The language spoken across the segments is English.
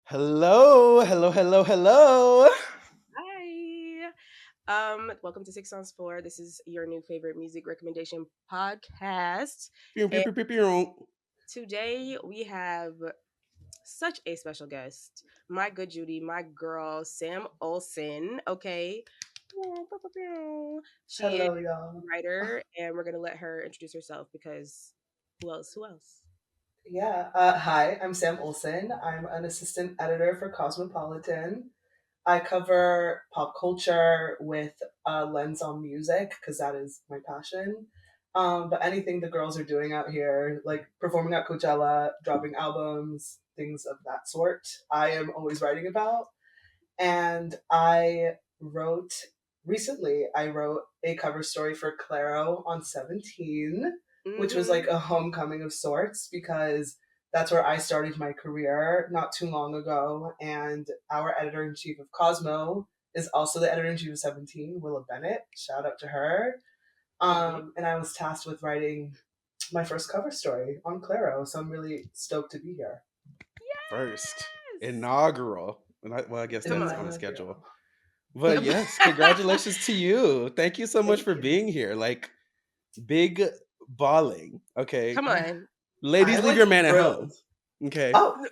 Hello, hello, hello, hello. Hi. Welcome to Six on Four. This is your new favorite music recommendation podcast. Pew, pew, And pew, pew, pew. today we have such a special guest. My good Judy, my girl, Sam Olson. Okay. She is Hello, a y'all. writer, and we're gonna let her introduce herself because who else? Who else? Yeah. Hi, I'm Sam Olson. I'm an assistant editor for Cosmopolitan. I cover pop culture with a lens on music because that is my passion. But anything the girls are doing out here, like performing at Coachella, dropping albums, things of that sort, I am always writing about. And I wrote a cover story for Clairo on 17, which was Mm-hmm. like a homecoming of sorts because that's where I started my career not too long ago. And our editor in chief of Cosmo is also the editor in chief of 17, Willa Bennett. Shout out to her. Period. And I was tasked with writing my first cover story on Clairo. So I'm really stoked to be here. First, Yes. inaugural. I guess Come that's on on. the schedule. Inaugural. But yes, congratulations to you. Thank you so much Thank for you. being here. Like, big balling. Okay. Come on. I Ladies, am leave like your man at home. thrilled. Okay. Oh,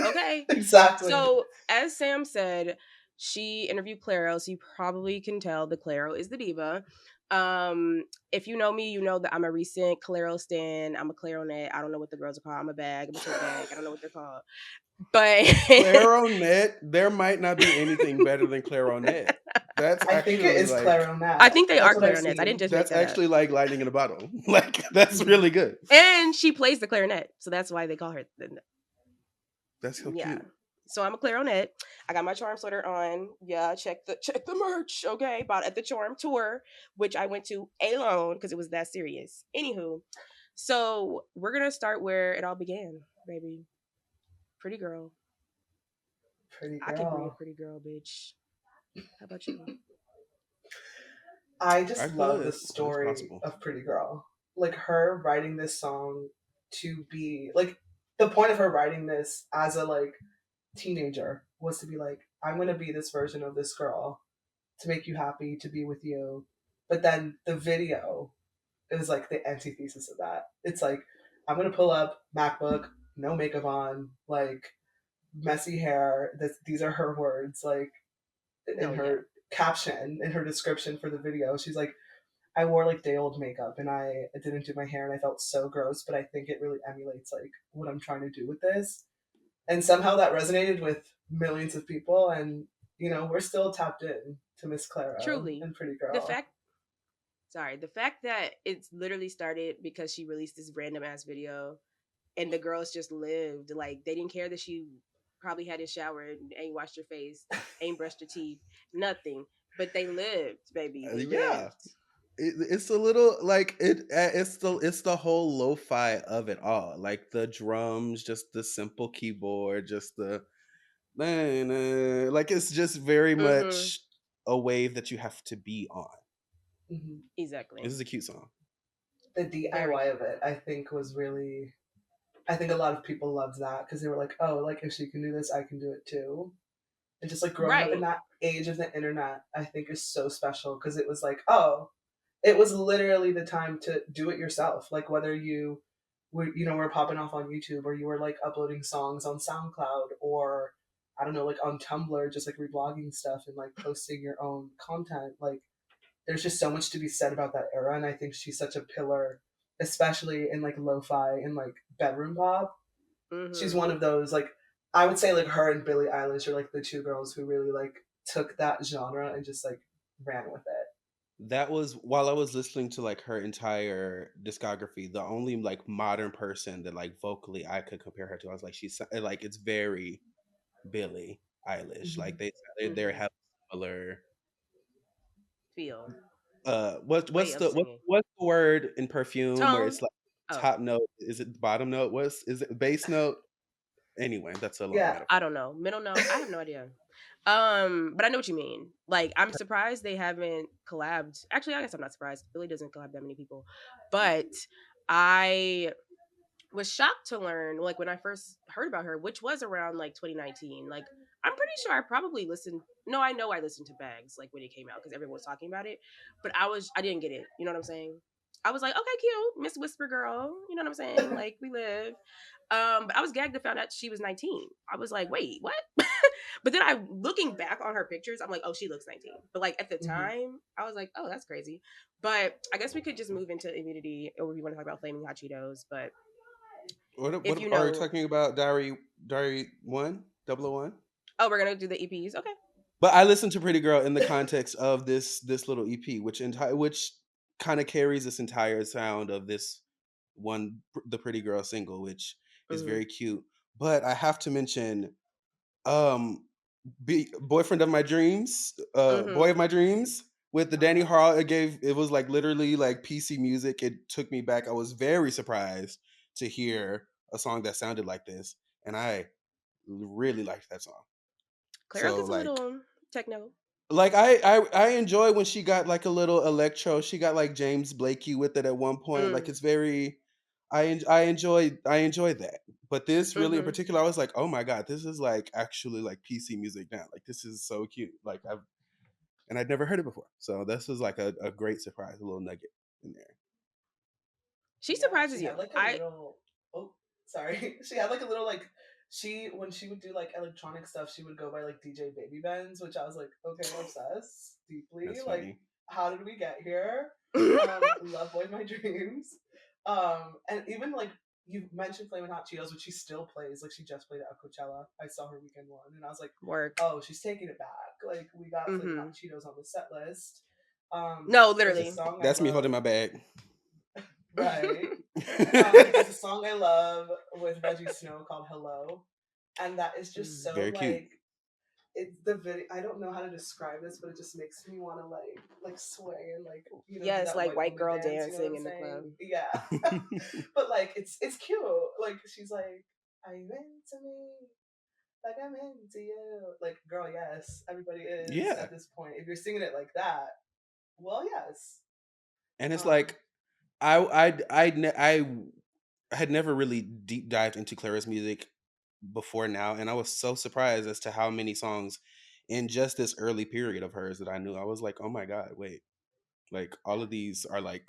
Okay. exactly. So, as Sam said, she interviewed Clairo, so you probably can tell that Clairo is the diva. If you know me, you know that I'm a recent Clairo stan. I'm a Claironet. I don't know what the girls are called. I'm a bag. I'm a tote bag. I don't know what they're called. But Claronet, there might not be anything better than Claronet. That's I think it actually is like I clarinet. think they are That's what I've clarinets. I didn't seen. just make that's that up. actually like lightning in a bottle. Like that's Mhm. really good. And she plays the clarinet, so that's why they call her. That's so Yeah. cute. So I'm a clarinet. I got my charm sweater on. Yeah, check the merch. Okay, bought at the charm tour, which I went to alone because it was that serious. Anywho, so we're gonna start where it all began, baby. Pretty girl. Pretty I could be a girl. pretty girl, bitch. How about you? I I just feel love the it. It's story possible. of Pretty Girl. Like her writing this song to be like the point of her writing this as a like teenager was to be like, I'm gonna be this version of this girl to make you happy, to be with you. But then the video is like the antithesis of that. It's like, I'm gonna pull up MacBook, no makeup on, like messy hair. These are her words. Like in No, yeah. her caption, in her description for the video, she's like, I wore like day old makeup and I didn't do my hair and I felt so gross, but I think it really emulates like what I'm trying to do with this. And somehow that resonated with millions of people. And, we're still tapped in to Miss Clairo Truly. and Pretty The Girl. fact the fact that it's literally started because she released this random ass video and the girls just lived. Like they didn't care that she probably hadn't showered, ain't washed her face, ain't brushed her teeth, nothing. But they lived, baby. They Yeah. lived. It's a little like it's the whole lo-fi of it all. Like the drums, just the simple keyboard, just the like it's just very Mm-hmm. much a wave that you have to be on. Hmm. Exactly. This is a cute song. The Very DIY cute. of it, I think, was really. I think a lot of people loved that because they were like, oh, like if she can do this, I can do it too. And just like growing up in Right. that age of the internet, I think is so special because it was like, oh, it was literally the time to do it yourself. Like whether you were popping off on YouTube or you were like uploading songs on SoundCloud or I don't know, like on Tumblr, just like reblogging stuff and like posting your own content. Like there's just so much to be said about that era, and I think she's such a pillar, especially in like lo-fi and like bedroom pop. She's Mm-hmm. one of those like I would say like her and Billie Eilish are like the two girls who really like took that genre and just like ran with it. That was while I was listening to like her entire discography, the only like modern person that like vocally I could compare her to. I was like, she's like it's very Billie Eilish. Like Mhm. they Mm-hmm. have similar feel, way What's of singing. what's the word in perfume where Tone. it's like Oh, top note? Is it bottom note? Is it base note? Anyway, that's a long Yeah. I metaphor. don't know. Middle note. I have no idea. But I know what you mean. Like, I'm surprised they haven't collabed. Actually, I guess I'm not surprised. Billy doesn't collab that many people, but I was shocked to learn, like, when I first heard about her, which was around like 2019. Like, I'm pretty sure I probably listened. No, I know I listened to Bags like when it came out because everyone was talking about it, but I didn't get it. You know what I'm saying? I was like, okay, cute, Miss Whisper Girl. You know what I'm saying? Like, we live. But I was gagged to find out she was 19. I was like, wait, what? But then I, looking back on her pictures, I'm like, oh, she looks 19. But like at the Mhm. time, I was like, oh, that's crazy. But I guess we could just move into immunity, or if you want to talk about flaming hot Cheetos. But What if you are you know, talking about? Diary 1, 001? oh, we're gonna do the EPs. Okay. But I listened to Pretty Girl in the context of this little EP, which kind of carries this entire sound of this one, the Pretty Girl single, which is Mm-hmm. very cute. But I have to mention, um, boyfriend of my dreams, boy Mm-hmm. of my dreams with the Danny Uh-huh. Harl. It was like literally like PC music. It took me back. I was very surprised to hear a song that sounded like this, and I really liked that song. Clairo So gets a little techno. I enjoy when she got like a little electro. She got like James Blakey with it at one point. Like Mm. it's very I enjoy that. But this really in Mm-hmm. particular, I was like, oh my god, this is like actually like PC music now. Like this is so cute. I'd never heard it before. So this was like a great surprise, a little nugget in there. She Yeah, she surprises had you. like a I little. Oh, sorry. She had like a little like. She when she would do like electronic stuff, she would go by like DJ Baby Benz, which I was like, okay, obsessed deeply. That's Like, funny. how did we get here? Love Boy My Dreams. And even like you mentioned Flamin' Hot Cheetos, which she still plays. Like she just played at Coachella. I saw her weekend one, and I was like, work. oh, she's taking it back. Like we got Flamin' Mm-hmm. Hot Cheetos on the set list. No, There's a literally. song I That's me love. holding my bag. Right. There's a song I love with Reggie Snow called "Hello," and that is just Mm. so Very cute. like it's the video. I don't know how to describe this, but it just makes me want to like sway and like do Yes, that like white white woman girl dance. You know what dancing I'm in the saying? club. Yeah. But like it's cute. Like she's like, "Are you into me? Like I'm into you." Like, girl, yes, everybody is Yeah. at this point. If you're singing it like that, well, yes. And it's Um, like I had never really deep dived into Clara's music before now, and I was so surprised as to how many songs in just this early period of hers that I knew. I was like, oh my god, wait, like all of these are like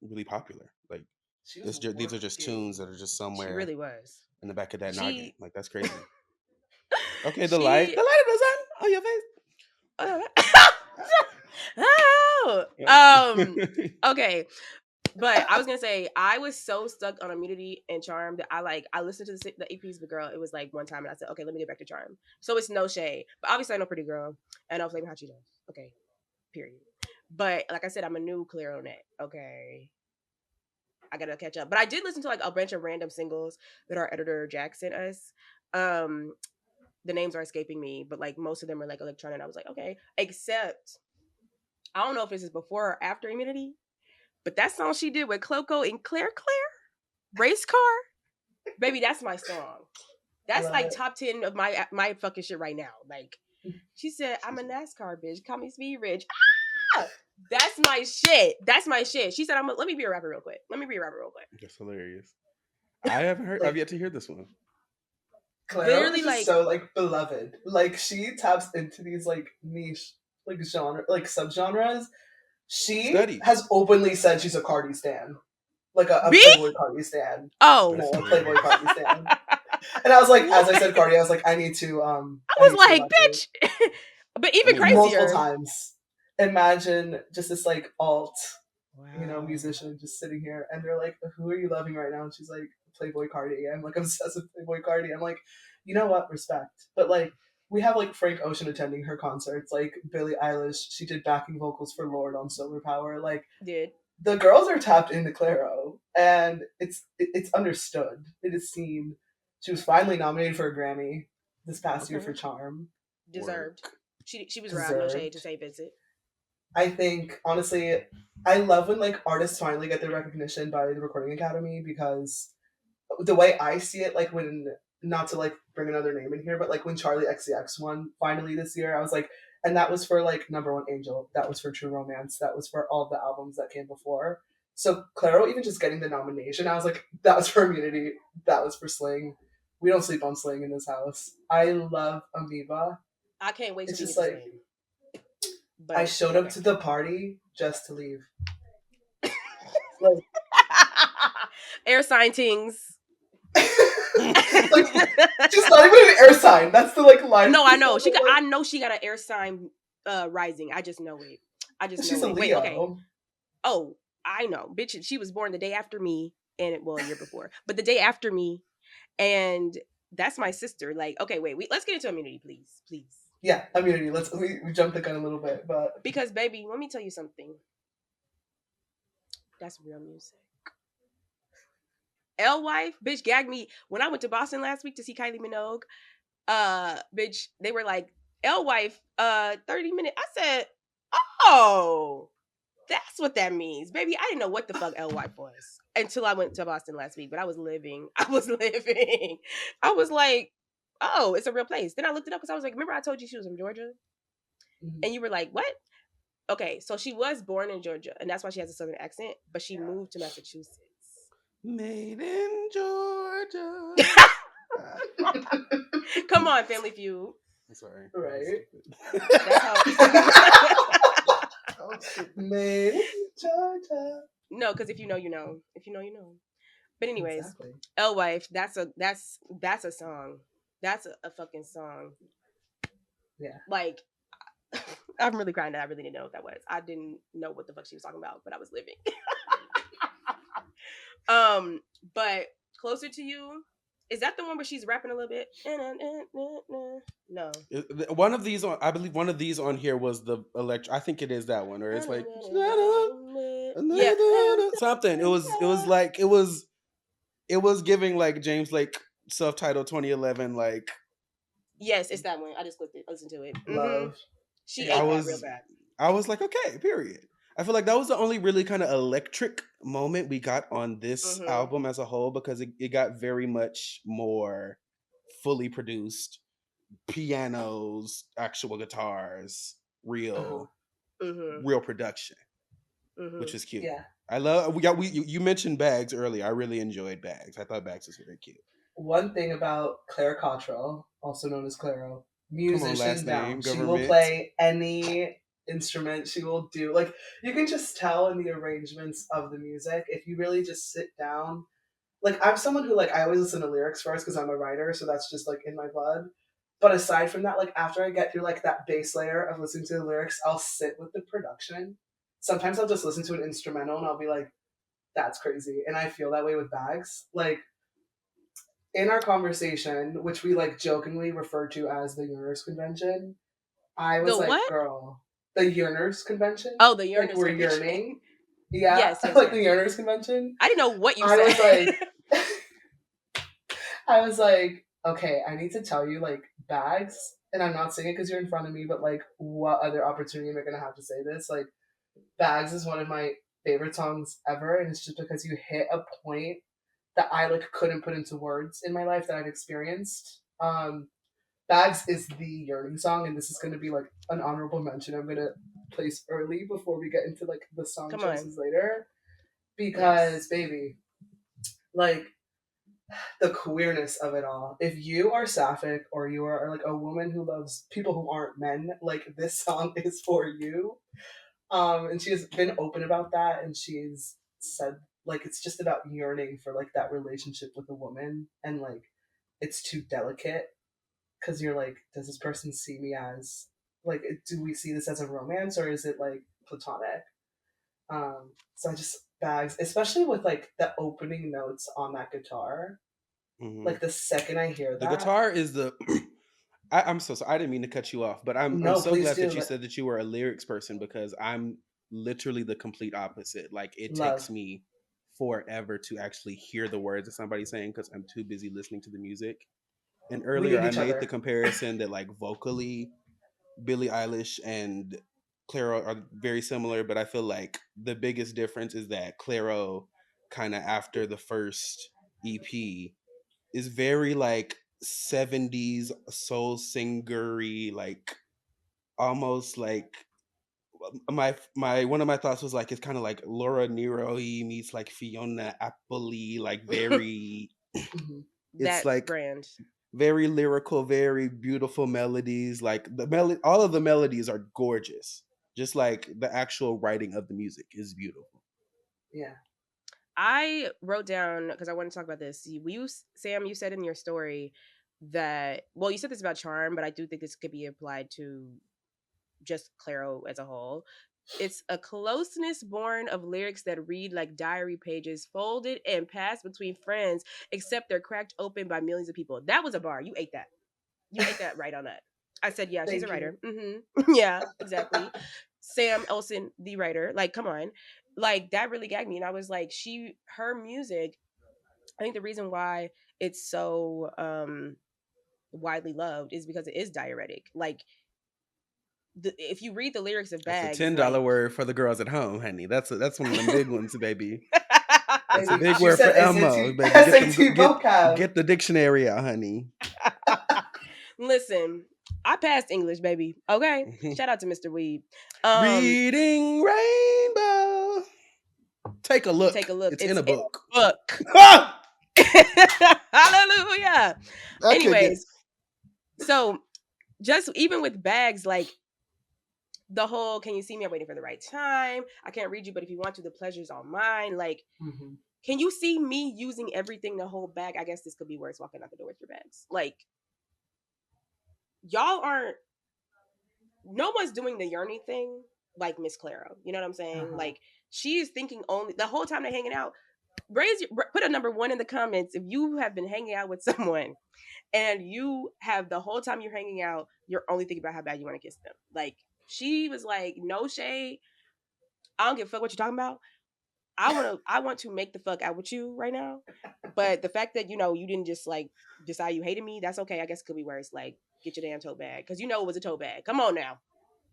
really popular. Like she was these are just tunes that working. are just She somewhere really was. in the back of that noggin. She Like that's crazy. Okay, she the light of the sun on your face. oh, Yep. okay. But I was gonna say I was so stuck on Immunity and Charm that I listened to the EPs, but girl, it was like one time, and I said, okay, let me get back to Charm. So it's no shade, but obviously I know Pretty Girl and I know Flaming Hot Cheetos. Okay, period. But like I said, I'm a new Clairo net. Okay, I gotta catch up. But I did listen to like a bunch of random singles that our editor Jack sent us. Um, the names are escaping me, but like most of them are like electronic. I was like, okay, except I don't know if this is before or after Immunity, but that song she did with Cloco and Claire, Race Car, baby, that's my song. I That's love like it. top 10 of my fucking shit right now. Like she said, I'm Excuse a me. NASCAR bitch, call me Speed Rich. Ah! That's my shit. That's my shit. She said, let me be a rapper real quick. Let me be a rapper real quick. That's hilarious. I haven't heard. I've Like yet to hear this one. Clairo is Literally, just like, so like beloved. Like she taps into these like niche like genre like subgenres. She Studied. has openly said she's a Cardi stan. Like a B? Playboy Cardi stan. Oh. That's No, a Playboy hilarious. Cardi stan. And I was like, as I What? said Cardi, I was like, I I need was to like, elaborate. bitch. But I even need more. Multiple crazier. times. Imagine just this like alt, Wow. musician just sitting here and they're like, who are you loving right now? And she's like, Playboy Cardi. I'm like obsessed with Playboy Cardi. I'm like, you know what? Respect. But like we have like Frank Ocean attending her concerts, like Billie Eilish, she did backing vocals for Lord on Solar Power. Like Did. the girls are tapped into Clairo and it's understood. It is seen. She was finally nominated for a Grammy this past year Okay. for Charm. Deserved. Work. She was robbed, no shade to Deserved. St. Vincent. I think honestly, I love when like artists finally get their recognition by the Recording Academy because the way I see it, like when not to like bring another name in here, but like when Charlie XCX won finally this year, I was like, and that was for like Number One Angel, that was for True Romance, that was for all the albums that came before. So Clairo even just getting the nomination, I was like, that was for Immunity, that was for Sling. We don't sleep on Sling in this house. I love Amoeba. I can't wait It's till we just get to like Sling. I But showed up okay. to the party just to leave. Like, Air sign tings. like she's not even an air sign. That's the like line. No, I know. She got Like, I know she got an air sign rising. I just know it. I just she's know a it. Wait, okay. Leo. Oh, I know. Bitch, she was born the day after me and well, a year before. But the day after me and that's my sister. Like, okay, wait, let's get into immunity, please. Please. Yeah, Immunity. We jumped the gun a little bit, but Because baby, let me tell you something. That's real music. L wife, bitch, gagged me when I went to Boston last week to see Kylie Minogue. Bitch, they were like, L wife, 30 minutes. I said, oh, that's what that means, baby. I didn't know what the fuck L wife was until I went to Boston last week. But I was living. I was living. I was like, oh, it's a real place. Then I looked it up because I was like, remember I told you she was from Georgia, and you were like, what? Okay, so she was born in Georgia, and that's why she has a southern accent. But she moved to Massachusetts. Made in Georgia. Come on, Family Feud. I'm sorry. right. That's how. Made in Georgia. No, because if you know, you know. If you know, you know. But anyways, Exactly. L wife. That's a song. That's a fucking song. Yeah. Like, I'm really crying that I really didn't know what that was. I didn't know what the fuck she was talking about, but I was living. But Closer to You, is that the one where she's rapping a little bit? No. One of these on, I believe one of these on here was the electro. I think it is that one, or it's like Yeah. something. It was like it was giving like James Lake self-titled 2011 like Yes, it's that one. I just clicked it, listened to it. Love. She I ate Yeah. that real was bad. I was like, okay, period. I feel like that was the only really kind of electric moment we got on this Mm-hmm. album as a whole because it got very much more fully produced pianos, actual guitars, Uh-huh. Mm-hmm. real production, Mm-hmm. which was cute. Yeah. I love you mentioned Bags earlier. I really enjoyed Bags. I thought Bags was very cute. One thing about Claire Cottrell, also known as Clairo, Come on, musician last down. name, She will government. play any instrument. She will do like you can just tell in the arrangements of the music if you really just sit down. Like I'm someone who like I always listen to lyrics first because I'm a writer, so that's just like in my blood. But aside from that, like after I get through like that base layer of listening to the lyrics, I'll sit with the production. Sometimes I'll just listen to an instrumental and I'll be like, that's crazy. And I feel that way with Bags. Like in our conversation, which we like jokingly refer to as the Yearners Convention, I The was like, what? girl, the Yearners Convention? Oh, the Like Yearners we're convention. yearning. Yeah, Yes, yes, like the yes. Yearners Convention. I didn't know what you I said. was like, I was like, okay, I need to tell you, like, Bags, and I'm not saying it because you're in front of me, but like, what other opportunity am I going to have to say this? Like, Bags is one of my favorite songs ever, and it's just because you hit a point that I like couldn't put into words in my life that I've experienced. Bags is the yearning song, and this is going to be like an honorable mention. I'm going to place early before we get into like the song Come on. choices later, because Yes. baby, like the queerness of it all. If you are sapphic or you are like a woman who loves people who aren't men, like this song is for you. And she has been open about that, and she's said like it's just about yearning for like that relationship with a woman, and like it's too delicate because you're like, does this person see me as like, do we see this as a romance or is it like platonic? So I just Bags, especially with like the opening notes on that guitar. Hmm. Like the second I hear The that, guitar is the. I'm so sorry. I didn't mean to cut you off, but I'm no, so please glad do. that you said that you were a lyrics person because I'm literally the complete opposite. Like it takes Love. me forever to actually hear the words that somebody's saying because I'm too busy listening to the music. And We earlier need I each made the other. comparison that like vocally Billie Eilish and Clairo are very similar, but I feel like the biggest difference is that Clairo, kind of after the first EP, is very like 70s soul singery, like almost like my one of my thoughts was like it's kind of like Laura Nero meets like Fiona Apple, like very Mhm. it's That like brand. very lyrical, very beautiful melodies. Like all of the melodies are gorgeous. Just like the actual writing of the music is beautiful. Yeah. I wrote down because I want to talk about this. Sam, you said in your story that, well, you said this about Charm, but I do think this could be applied to just Clairo as a whole. It's a closeness born of lyrics that read like diary pages, folded and passed between friends, except they're cracked open by millions of people. That was a bar. You ate that. You ate that right on that. I said, yeah, she's a Thank you. writer. Yeah, exactly. Sam Olson, the writer. Like, come on. Like, that really gagged me. And I was like, her music, I think the reason why it's so widely loved is because it is diuretic. Like, if you read the lyrics of That's a Bags, $10 like, word for the girls at home, honey. That's one of them big ones, baby. That's a Baby, big she word for said Elmo, SAT baby. SAT vocab. Get the dictionary out, honey. listen, I passed English, baby. Okay, shout out to Mr. Weed. Um, Reading Rainbow. Take a take look. a look. It's in It's a in book. a book. Ah! Hallelujah. I could get. Anyways, so just even with Bags, like the whole "Can you see me? I'm waiting for the right time. I can't read you, but if you want to, the pleasure's all mine." Like, Mhm. can you see me using everything to hold back? I guess this could be worse walking out the door with your bags. Like, y'all aren't. No one's doing the yearning thing like Miss Clairo. You know what I'm saying? Uh-huh. Like, she is thinking only the whole time they're hanging out. Put a number 1 in the comments if you have been hanging out with someone and you have the whole time you're hanging out, you're only thinking about how bad you want to kiss them. Like, she was like, no shade. I don't give a fuck what you're talking about. I want to make the fuck out with you right now. But the fact that, you didn't just like decide you hated me, that's okay. I guess it could be worse. Like, get your damn tote bag. Cause it was a tote bag. Come on now.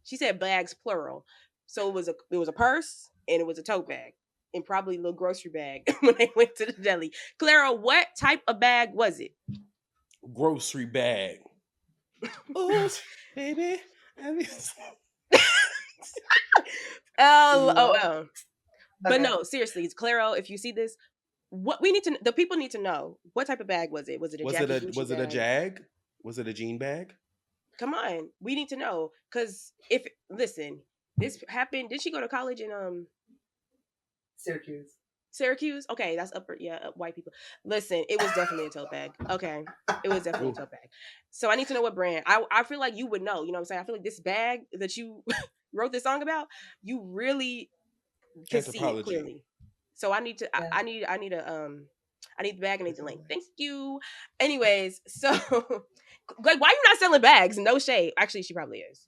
She said bags plural. So it was a purse and it was a tote bag. And probably a little grocery bag when they went to the deli. Clara, what type of bag was it? Grocery bag. Oh, baby. Love. LOL. But Okay. no, seriously, Claro, if you see this, the people need to know what type of bag was it? Was it a Jackie Gucci Was it a bag? jag? Was it a jean bag? Come on, we need to know because if listen, this happened. Did she go to college in Syracuse. Syracuse? Okay, that's upper, yeah, white people. Listen, it was definitely a tote bag. Okay, it was definitely a Ooh, tote bag. So I need to know what brand. I feel like you would know. You know what I'm saying? I feel like this bag that you wrote this song about, you really can see it anthropology. clearly. So I need to. Yeah. I need the bag. I need the link. Definitely. Thank you. Anyways, so like, why you not selling bags? No shade. Actually, she probably is.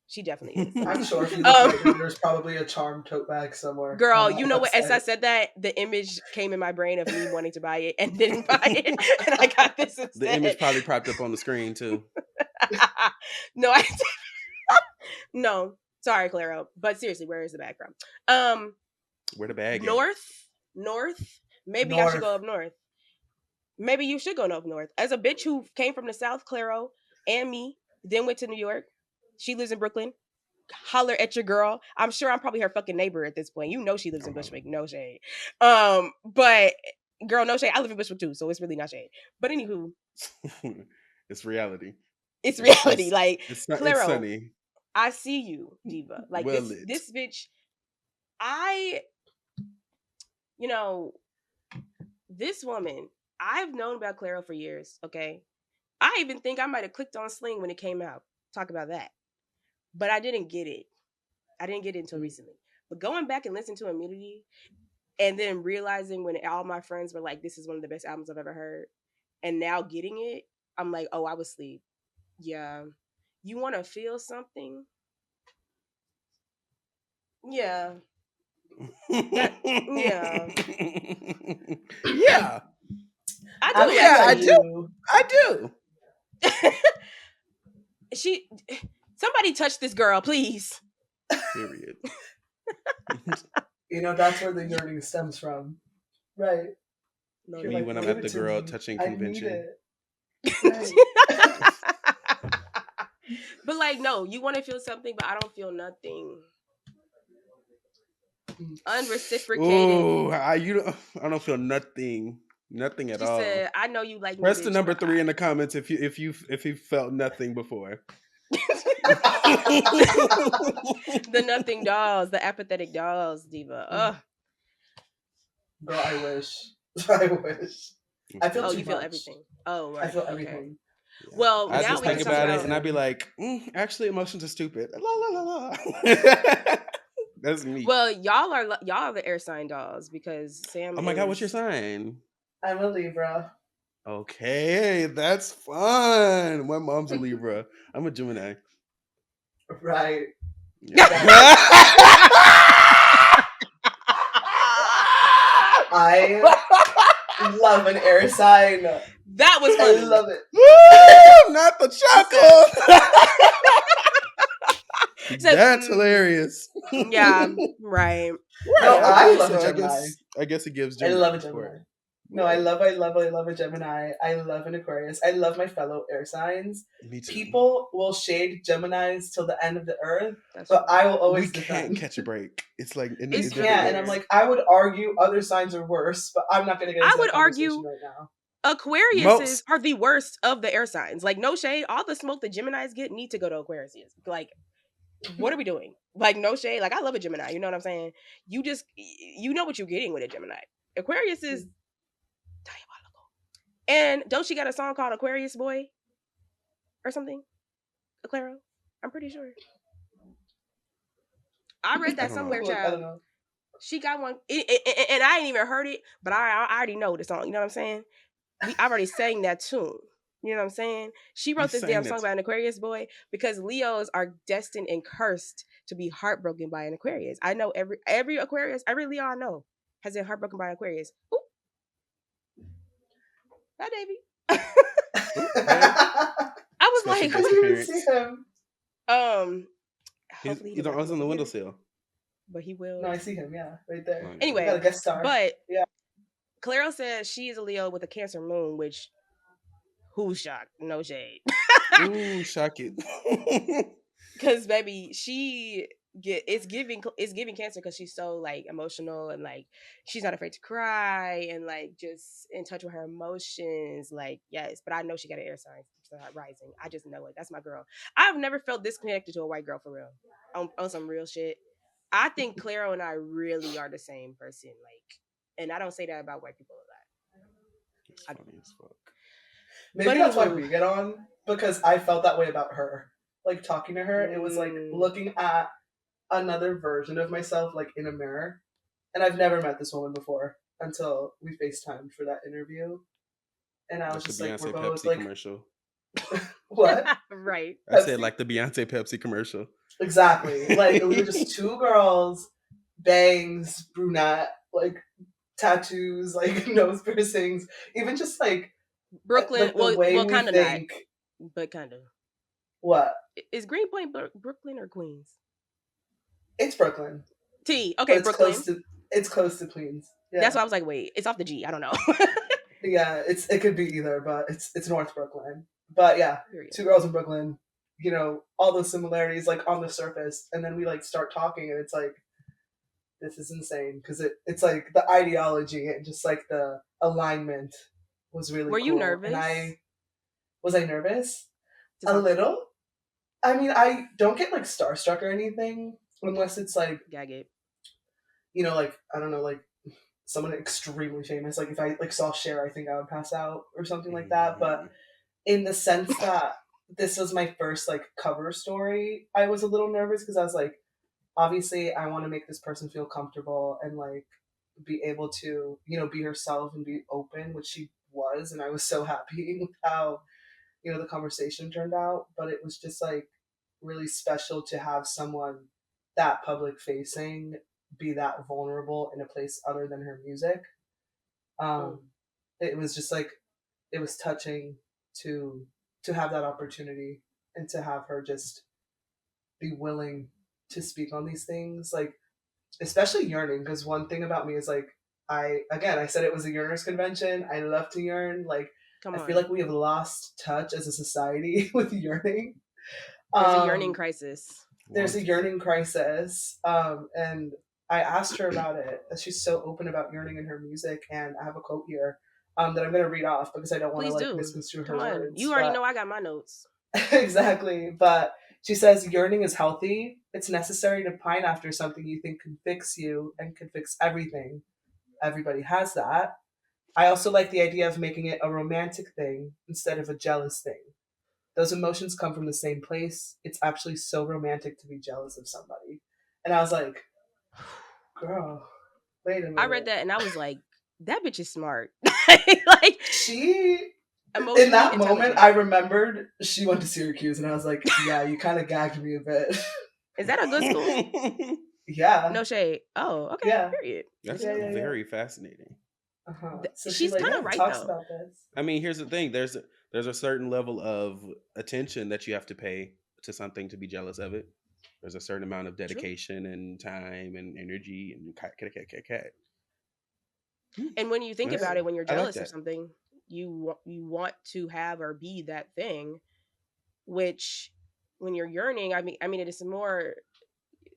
She definitely is. I'm sure if you look later, Um, there's probably a charm tote bag somewhere on girl, that you know what? As I website. said that, the image came in my brain of me wanting to buy it and didn't buy it, and I got this The instead. image probably popped up on the screen too. No, no. Sorry, Claro. But seriously, where is the bag from? Where the bag at? North. Maybe I should North. go up north. Maybe you should go up north. As a bitch who came from the South, Claro, and me, then went to New York. She lives in Brooklyn. Holler at your girl. I'm sure I'm probably her fucking neighbor at this point. You know she lives Oh in my Bushwick. No shade. But girl, no shade. I live in Bushwick too, so it's really not shade. But anywho, lord. It's reality. it's It's reality. it's Like, it's Claro, sunny. I see you, diva. Like, Well this lit. this bitch. I you know this woman. I've known about Claro for years. Okay, I even think I might have clicked on Sling when it came out. Talk about that. But I didn't get it. I didn't get it until recently. But going back and listening to Immunity and then realizing when all my friends were like, this is one of the best albums I've ever heard, and now getting it, I'm like, oh, I was asleep. Yeah. You want to feel something? Yeah. That, yeah. Yeah. I I'm do gonna Yeah, tell I actually. do. you. I do. Somebody touch this girl, please. Period. You know, that's where the yearning stems from. Right. No, You're Me like, when I'm give at it the to girl me. touching I need convention. it. Right. But like, no, you want to feel something, but I don't feel nothing. Unreciprocated. Ooh, I don't feel nothing. Nothing at She all. said, "I know you like me, Press the bitch, number but 3 in the comments if you felt nothing before. the nothing dolls, the apathetic dolls, diva. Ugh. Girl, I wish. I wish. I feel Oh, too you feel much. everything. Oh, I right. feel Okay. everything. Yeah. Well, I now just we think can talk about it about. and I'd be like, actually, emotions are stupid. La la la la. That's me. Well, y'all are the air sign dolls because Sam Oh my god, what's your is. sign? I'm a Libra. Okay, that's fun. My mom's a Libra. I'm a Gemini. Right. Yeah. I love an air sign. That was I funny. love it. Woo! Not the chuckle. Said, That's hilarious. yeah, right. No, Right. I Okay. love a So Gemini. I guess it gives I Gemini love a support. Gemini. No, I love a Gemini. I love an Aquarius. I love my fellow air signs. Me too. People will shade Geminis till the end of the earth, That's but true. I will We always can't defend. catch a break. It's like You It's different can't, and I'm ways. like, I would argue other signs are worse, but I'm not going to get I into would that conversation argue right now. Aquariuses Most are the worst of the air signs. Like, no shade. All the smoke the Geminis get need to go to Aquariuses. Like, what are we doing? Like, no shade. Like, I love a Gemini. You know what I'm saying? You know what you're getting with a Gemini. Aquarius is diabolical. And don't she got a song called Aquarius Boy or something? Clairo? I'm pretty sure. I read I that don't know. somewhere, Look, I child. don't know. She got one, and I ain't even heard it, but I already know the song. You know what I'm saying? I already sang that tune. You know what I'm saying? She You wrote this damn sang song that. about an Aquarius boy because Leos are destined and cursed to be heartbroken by an Aquarius. I know every Aquarius, every Leo I know has been heartbroken by an Aquarius. Ooh, hi, Davy. Ooh, hey. I was Special like, I guest didn't even see appearance. him. hopefully he He's doesn't on come the over here, windowsill. but he No, will. I see him. Yeah, right there. Oh, We got Anyway, a guest star. but Yeah. Clairo says she is a Leo with a Cancer moon, which who's shocked? No shade. yeah. Ooh, shock it. Because baby, it's giving Cancer because she's so like emotional and like she's not afraid to cry and like just in touch with her emotions. Like, yes, but I know she got an air sign, so rising. I just know it. That's my girl. I've never felt disconnected to a white girl for real. On some real shit. I think Clairo and I really are the same person. Like, and I don't say that about white people a lot. It's I funny as fuck. Maybe But that's why anywho, we get on, because I felt that way about her. Like talking to her, it was like looking at another version of myself, like in a mirror. And I've never met this woman before until we FaceTimed for that interview. And I was Like the just like, we're Beyonce both Pepsi like, commercial. what? right. I said Pepsi? like the Beyonce Pepsi commercial. Exactly. Like we were just two girls, bangs, brunette, like tattoos, like nose piercings, even just Brooklyn, like the well, way well, we kind of not, think. but kind of. What? Is Greenpoint Brooklyn or Queens? It's Brooklyn, T. but Okay, Brooklyn. it's close to Queens. That's Yeah. why I was like, wait, it's off the G. I don't know. Yeah, it could be either, but it's North Brooklyn. But yeah, Period. two girls in Brooklyn, you know, all those similarities like on the surface, and then we like start talking, and it's like this is insane because it's like the ideology and just like the alignment was really Were you cool. And nervous I nervous? to A talk to her? little. I mean, I don't get like starstruck or anything unless it's like, Gag it. you know, like I don't know, like someone extremely famous. Like if I like saw Cher, I think I would pass out or something like that. But in the sense that this was my first like cover story, I was a little nervous because I was like, obviously, I want to make this person feel comfortable and like be able to, you know, be herself and be open, which she was, and I was so happy with how, you know, the conversation turned out. But it was just like really special to have someone that public facing be that vulnerable in a place other than her music. Mm. It was just like it was touching to have that opportunity and to have her just be willing to speak on these things, like especially yearning. Because one thing about me is like I said it was a yearners convention. I love to yearn. Like Come I feel on. like we have lost touch as a society with yearning. There's a yearning Um, crisis. there's Want a to. yearning crisis, and I asked her about it. She's so open about yearning in her music, and I have a quote here that I'm going to read off because I don't want to Please like do. misconstrue her Come on. You words. already But know I got my notes. exactly. But she says yearning is healthy. It's necessary to pine after something you think can fix you and can fix everything. Everybody has that. I also like the idea of making it a romantic thing instead of a jealous thing. Those emotions come from the same place. It's actually so romantic to be jealous of somebody. And I was like, girl, wait a I read minute. that and I was like, that bitch is smart. Like She, in emotionally that moment, I intelligent. remembered she went to Syracuse, and I was like, yeah, you kind of gagged me a bit. Is that a good school? Yeah, No shade. Oh, okay. yeah, Period. Good That's to yeah, know. yeah, yeah. very fascinating. So she She's like, kind yeah, of right talks though. about this. I mean, here's the thing. There's a certain level of attention that you have to pay to something to be jealous of it. There's a certain amount of True. dedication and time and energy and cat. Hmm, And when you think That's about it, when you're I like jealous of that. something, you want to have or be that thing. Which, when you're yearning, I mean, it is more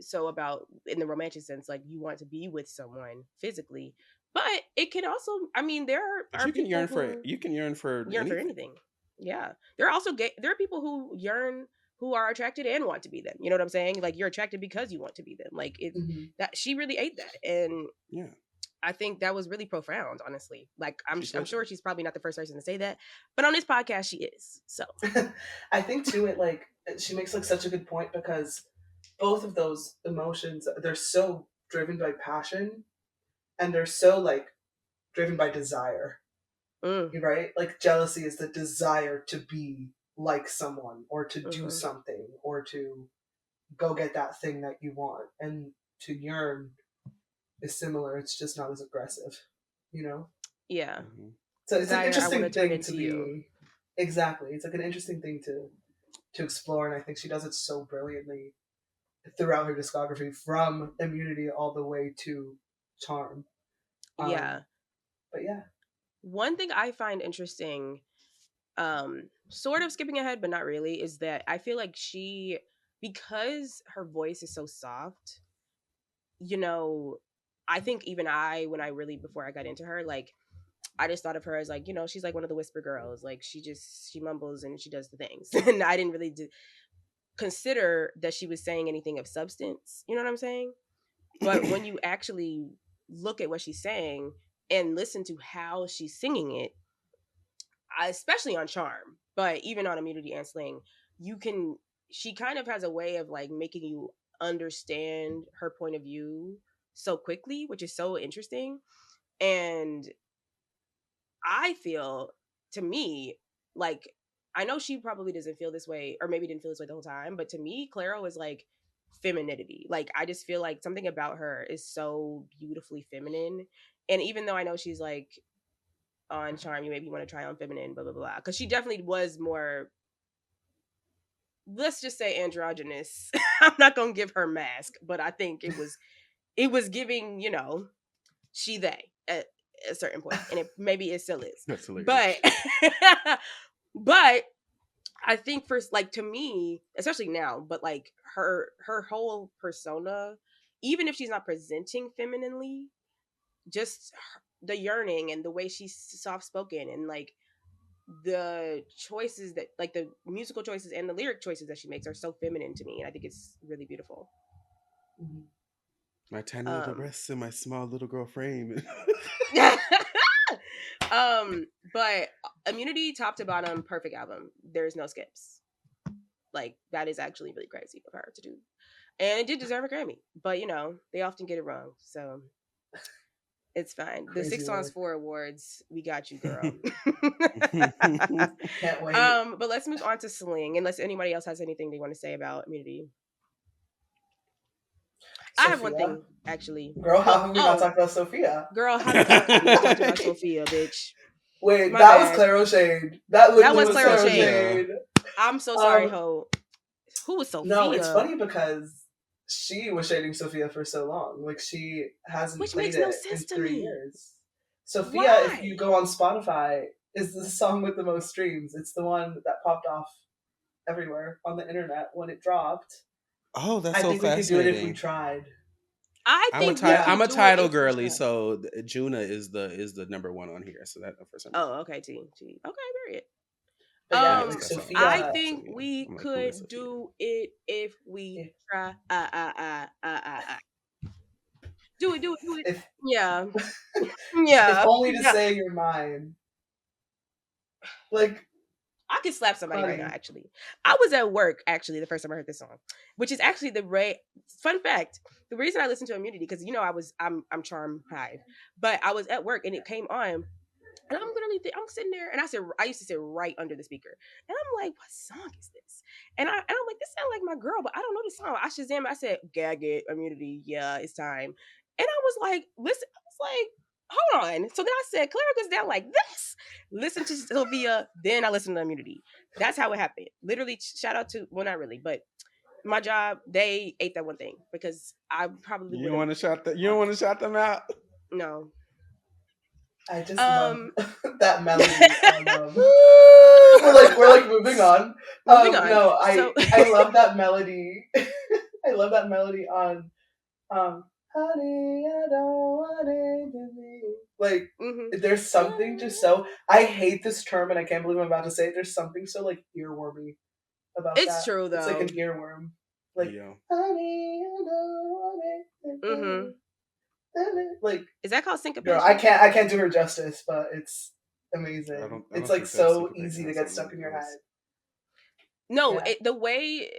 so about in the romantic sense, like you want to be with someone physically, but it can also, I mean, there But are people who you can yearn for yearn for anything. anything. Yeah, there are also there are people who yearn who are attracted and want to be them. You know what I'm saying? Like you're attracted because you want to be them. Like it Hmm. that she really ate that, and Yeah, I think that was really profound. Honestly, like I'm she I'm said sure that. she's probably not the first person to say that, but on this podcast she is. So I think too, it like she makes like such a good point because both of those emotions, they're so driven by passion, and they're so like driven by desire, mm, right? Like jealousy is the desire to be like someone or to do hmm, something or to go get that thing that you want. And to yearn is similar. It's just not as aggressive, you know? yeah, Hmm. So it's an desire. I want to interesting turn thing to into you. be exactly. It's like an interesting thing to explore, and I think she does it so brilliantly throughout her discography, from Immunity all the way to Charm. Um, Yeah. but yeah. One thing I find interesting, sort of skipping ahead, but not really, is that I feel like because her voice is so soft, you know, I think even when I really, before I got into her, like, I just thought of her as like, she's like one of the whisper girls. Like, she mumbles and she does the things. And I didn't really consider that she was saying anything of substance. You know what I'm saying? But when you actually look at what she's saying and listen to how she's singing it, especially on Charm, but even on Immunity and Sling, you can. She kind of has a way of like making you understand her point of view so quickly, which is so interesting. And I feel, to me, like, I know she probably doesn't feel this way, or maybe didn't feel this way the whole time, but to me, Clairo is like femininity. Like, I just feel like something about her is so beautifully feminine. And even though I know she's like on Charm, you maybe want to try on feminine, blah blah blah, because she definitely was more, let's just say, androgynous. I'm not gonna give her mask, but I think it was giving, she they at a certain point, and it maybe it still is, That's hilarious. but but I think, first, like, to me, especially now, but like her whole persona, even if she's not presenting femininely, just the yearning and the way she's soft spoken, and like the choices that, like, the musical choices and the lyric choices that she makes are so feminine to me, and I think it's really beautiful. Mhm. My tiny little um breasts and my small little girl frame. but Immunity, top to bottom, perfect album. There's no skips. Like, that is actually really crazy of her to do, and it did deserve a Grammy, but they often get it wrong, so it's fine. The Crazy Six Songs work. 4 Awards, we got you, girl. Can't wait. But let's move on to Sling, unless anybody else has anything they want to say about Immunity. I have one Sophia. thing, actually. Girl, how Well, have we not oh, talked about Sophia? girl, have we not talked about Sophia, bitch? Wait, My that was bad. Clairo Shade. That That literally was was Clairo Clairo Shade. Sophia. Shade. I'm so sorry, Um, ho. Who was no, it's Sophia? funny because she was shading Sophia for so long. Like she hasn't Which played makes no it sense in to 3 me. years. Sophia, if Why? you go on Spotify, is the song with the most streams. It's the one that popped off everywhere on the internet when it dropped. Oh, that's I so think we could do it if we fascinating. tried. I I'm a think we Yeah. I'm could a do it title if we girly, try. so Juna is the number one on here. So that for some reason, Oh, okay, T. T. Okay, period. But yeah, yeah, like that song I Sophia, resonates with think me. we I'm like, who is could Sophia? do it if we if, try. Do it, do it, do it. if Yeah, if yeah, only to yeah. say you're mine. Like, I could slap somebody right now. honey. Actually, I was at work. Actually, the first time I heard this song, which is actually fun fact. The reason I listened to Immunity because I'm Charm Hive, but I was at work and it came on. And I'm literally, I'm sitting there, and I used to sit right under the speaker, and I'm like, what song is this? And I'm like, this sounds like my girl, but I don't know this song. I Shazam, I said, gag it, Immunity, yeah, it's time. And I was like, listen, I was like, hold on. So then I said, Claire goes down like this. Listen to Sylvia, then I listened to Immunity. That's how it happened. Literally, shout out to, well, not really, but my job, they ate that one thing because I probably would You have. want to shout that? You don't want to shout them out? No. I just love Um, that melody on Woo! we're like moving on. moving on. No, So, I love that melody. I love that melody on honey, I don't want it to be. Like, mhm. there's something just so, I hate this term and I can't believe I'm about to say it. There's something so like earwormy about It's that. true It's like an though. earworm. Like, Yeah, honey, I don't want it to Mhm. be. Like, Is that called girl, syncopation? I can't do her justice, but it's amazing. I It's don't like think that so syncopation easy to has get something stuck in your else. head. No, Yeah. the way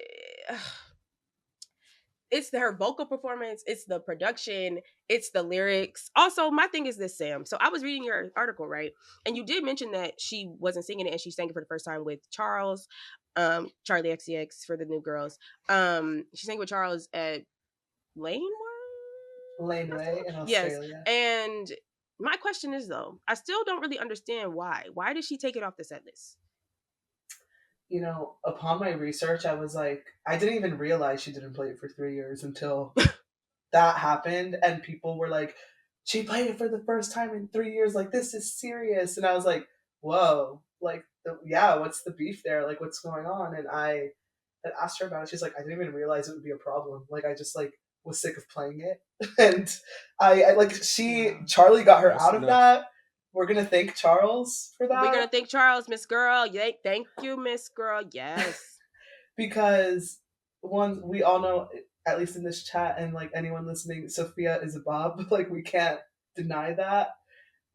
it's her vocal performance, it's the production, it's the lyrics. Also, my thing is this, Sam. So I was reading your article, right? And you did mention that she wasn't singing it and she sang it for the first time with Charles, Charlie XCX for the new girls. She sang with Charles at Lane Laneway in Yes. Australia. And my question is though, I still don't really understand why. Why did she take it off the set list? You know, upon my research, I was like, I didn't even realize she didn't play it for 3 years until that happened, and people were like, she played it for the first time in 3 years. Like, this is serious. And I was like, whoa, like, yeah, what's the beef there? Like, what's going on? And I had asked her about it. She's like, I didn't even realize it would be a problem. Like, I just like was sick of playing it, and I like Wow, Charlie got her that's out of enough. that. We're gonna thank Charles for We're that gonna thank Charles, Miss Girl. Yay, thank you, Miss Girl. Yes. because one, we all know, at least in this chat and like anyone listening, Sophia is a Bob. Like, we can't deny that.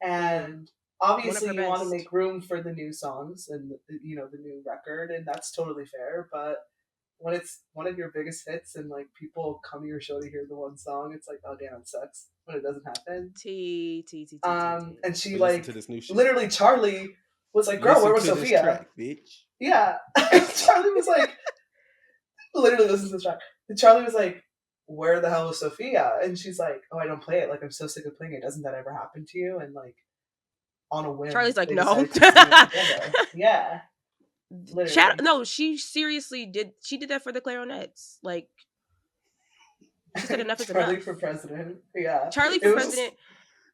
Mm-hmm. And One of obviously her you want to best. make room for the new songs and the new record, and that's totally fair. But when it's one of your biggest hits and like people come to your show to hear the one song, it's like, oh damn, it sucks when it doesn't happen. T T T T T T. And she But listen like to this new shit. literally Charlie was like, girl, where Listen was to this Sophia? track, bitch. Yeah. Charlie was like, literally listens to this track. And Charlie was like, where the hell is Sophia? And she's like, oh, I don't play it. Like, I'm so sick of playing it. Doesn't that ever happen to you? And like, on a whim, Charlie's like, they no. decided to sing it together. Yeah, literally. No, she seriously did. She did that for the clarinets. Like, she said, enough is Charlie enough. for president. Yeah, Charlie it for was just, president.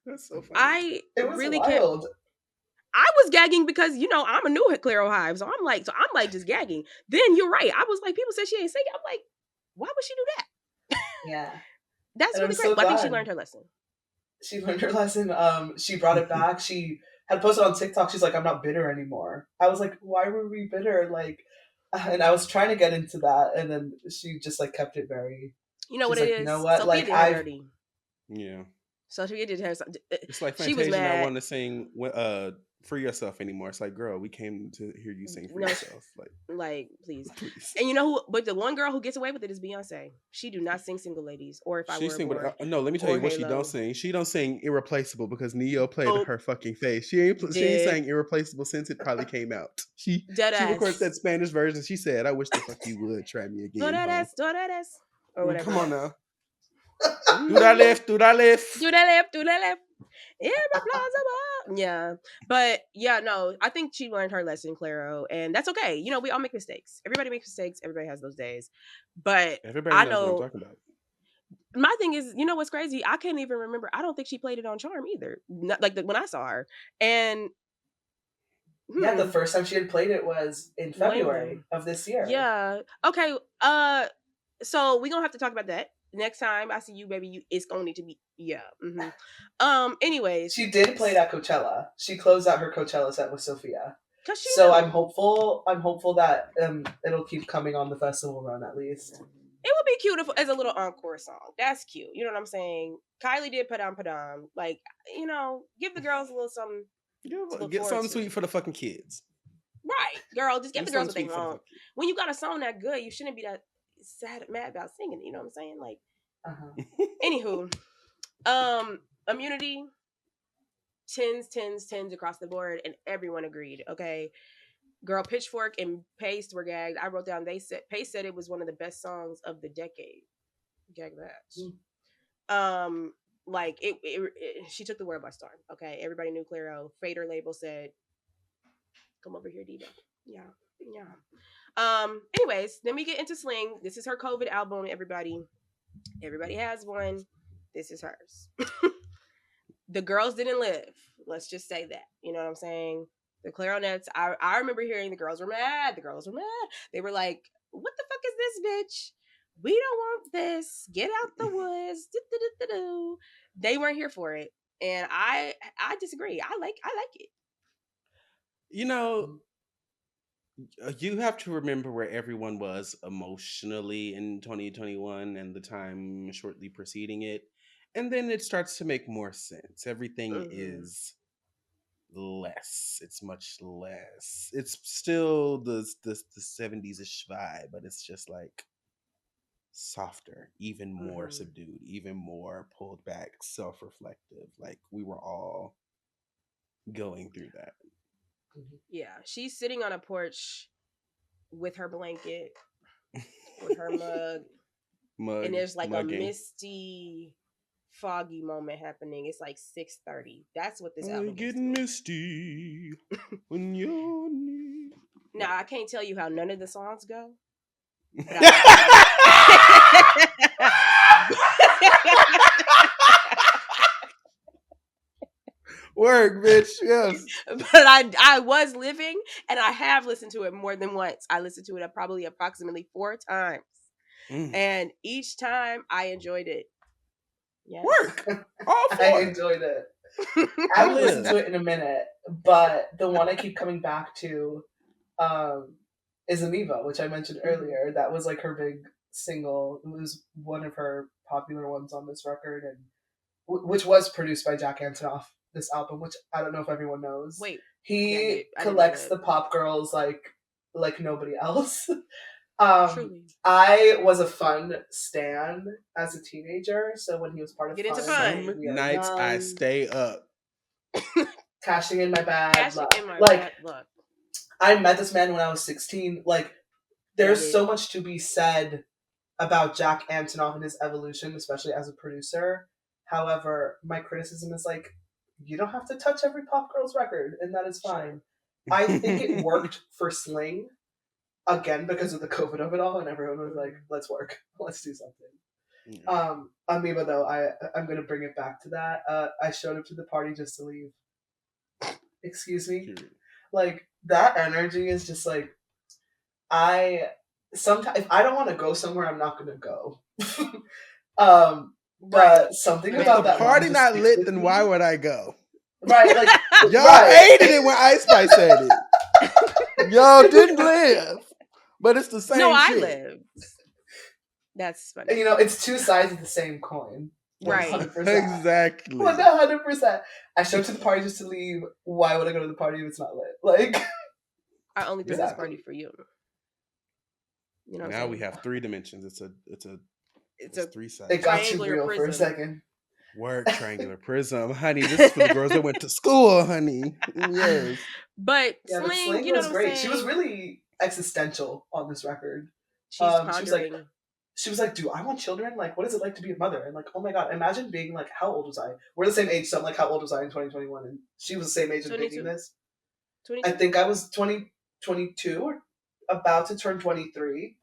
That's so funny. I it was really can't. wild. I was gagging because I'm a new Clairo Hive, so I'm like just gagging. Then you're right. I was like, people said she ain't singing. I'm like, why would she do that? Yeah, That's and I'm really great. so Well, I think she glad learned her lesson. she learned her lesson. She brought it back. She had posted on TikTok. She's like, I'm not bitter anymore. I was like, why were we bitter? Like, and I was trying to get into that, and then she just like kept it very. You know She's what it like, you know is? what? Sophia Like, did her I've dirty. Yeah, Sophia did her. it's like She was Fantasia not mad. wanting to sing "Free Yourself" anymore. It's like, girl, we came to hear you sing "Free No, Yourself." like please. Please. And you know who? But the one girl who gets away with it is Beyonce. She do not sing "Single Ladies" or "If I She Were a sing, but Boy" no. Let me tell or you what she don't "Halo." sing. She don't sing "Irreplaceable" because Neo played Oh, her fucking face. She ain't did sang "Irreplaceable" since it probably came out. dead She recorded ass. that Spanish version. She said, "I wish the fuck you would try me again, ho." Do that ass, or Come whatever. on now, do that Mm. left, do that left. Do that left, do that left. Irreplaceable. Yeah. But yeah, no, I think she learned her lesson, Clairo, and that's okay. We all make mistakes. Everybody makes mistakes. Everybody has those days. But Everybody I knows what I'm know talking about. my thing is, you know what's crazy? I can't even remember. I don't think she played it on Charm either. Not like when I saw her. And Yeah, the first time she had played it was in February when? of this year. Yeah. Okay. So we're gonna have to talk about that next time I see you, baby. It's gonna need to be Anyways, She did play it at Coachella. She closed out her Coachella set with Sophia. cause she So knew. I'm hopeful that it'll keep coming on the festival run at least. It would be cute as a little encore song. That's cute. You know what I'm saying? Kylie did Padam Padam. Like, give the girls a little something to look Get forward something to. sweet for the fucking kids. Right, girl. Just give Get the girls something what they sweet for the want. fucking kids. When you got a song that good, you shouldn't be that mad about singing it. You know what I'm saying? Like, anywho, immunity, tens across the board, and everyone agreed. Okay, girl, Pitchfork and Pace were gagged. I wrote down. Pace said it was one of the best songs of the decade. Gag that. Like she took the world by storm. Okay, everybody knew Clairo. Fader label said, "Come over here, Diva." Yeah. Anyways, then we get into Sling. This is her COVID album. Everybody has one. This is hers. The girls didn't live. Let's just say that. You know what I'm saying? The clarinets. I remember hearing the girls were mad. They were like, "What the fuck is this, bitch? We don't want this. Get out the woods." They weren't here for it, and I disagree. I like it. You know, you have to remember where everyone was emotionally in 2021 and the time shortly preceding it. And then it starts to make more sense. Everything is less. It's much less. It's still the 70s-ish vibe, but it's just like softer, even more subdued, even more pulled back, self-reflective. Like we were all going through that. Yeah, she's sitting on a porch with her blanket, with her mug, and there's like mugging. a misty, foggy moment happening. It's like 6:30. That's what this album is. Getting misty when you're near. Now I can't tell you how none of the songs go. Work, bitch. Yes. But I was living, and I have listened to it more than once. I listened to it probably approximately 4 times, and each time I enjoyed it. Yes. Work. All four. I enjoyed it. I haven't listened to it in a minute, but the one I keep coming back to is Amiva, which I mentioned earlier. That was like her big single. It was one of her popular ones on this record, and which was produced by Jack Antonoff. This album, which I don't know if everyone knows. Wait, he collects the pop girls like nobody else. I was a Fun stan as a teenager, so when he was part of Fun, some nights I stay up, cashing in my bag. I met this man when I was 16. Like, there's so much to be said about Jack Antonoff and his evolution, especially as a producer. However, my criticism is like, you don't have to touch every pop girl's record, and that is fine. I think it worked for Sling, again, because of the COVID of it all, and everyone was like, let's work. Let's do something. Amiba, though, I'm going to bring it back to that. I showed up to the party just to leave. Excuse me? Like, that energy is just like, sometimes, if I don't want to go somewhere, I'm not going to go. But something about that party not lit, then why would I go? Right, like y'all hated it when Ice Spice said it. Y'all didn't live, but it's the same. No, shit. I lived. That's funny. And, it's two sides of the same coin. 100%. Right, exactly. 100%. I showed up to the party just to leave. Why would I go to the party if it's not lit? Like, I only threw this party for you. You know. Now we have 3 dimensions. It's 3 sides. It got too real for a second. Word, triangular prism, honey. This is for the girls that went to school, honey. Yes. But Sling, you know was what great. I'm saying? She was really existential on this record. She's pondering. She was like, "Do I want children? Like, what is it like to be a mother?" And like, oh my god, imagine being like, how old was I? We're the same age, so I'm like, how old was I in 2021? And she was the same age as making this. 22? I think I was 22 or about to turn 23.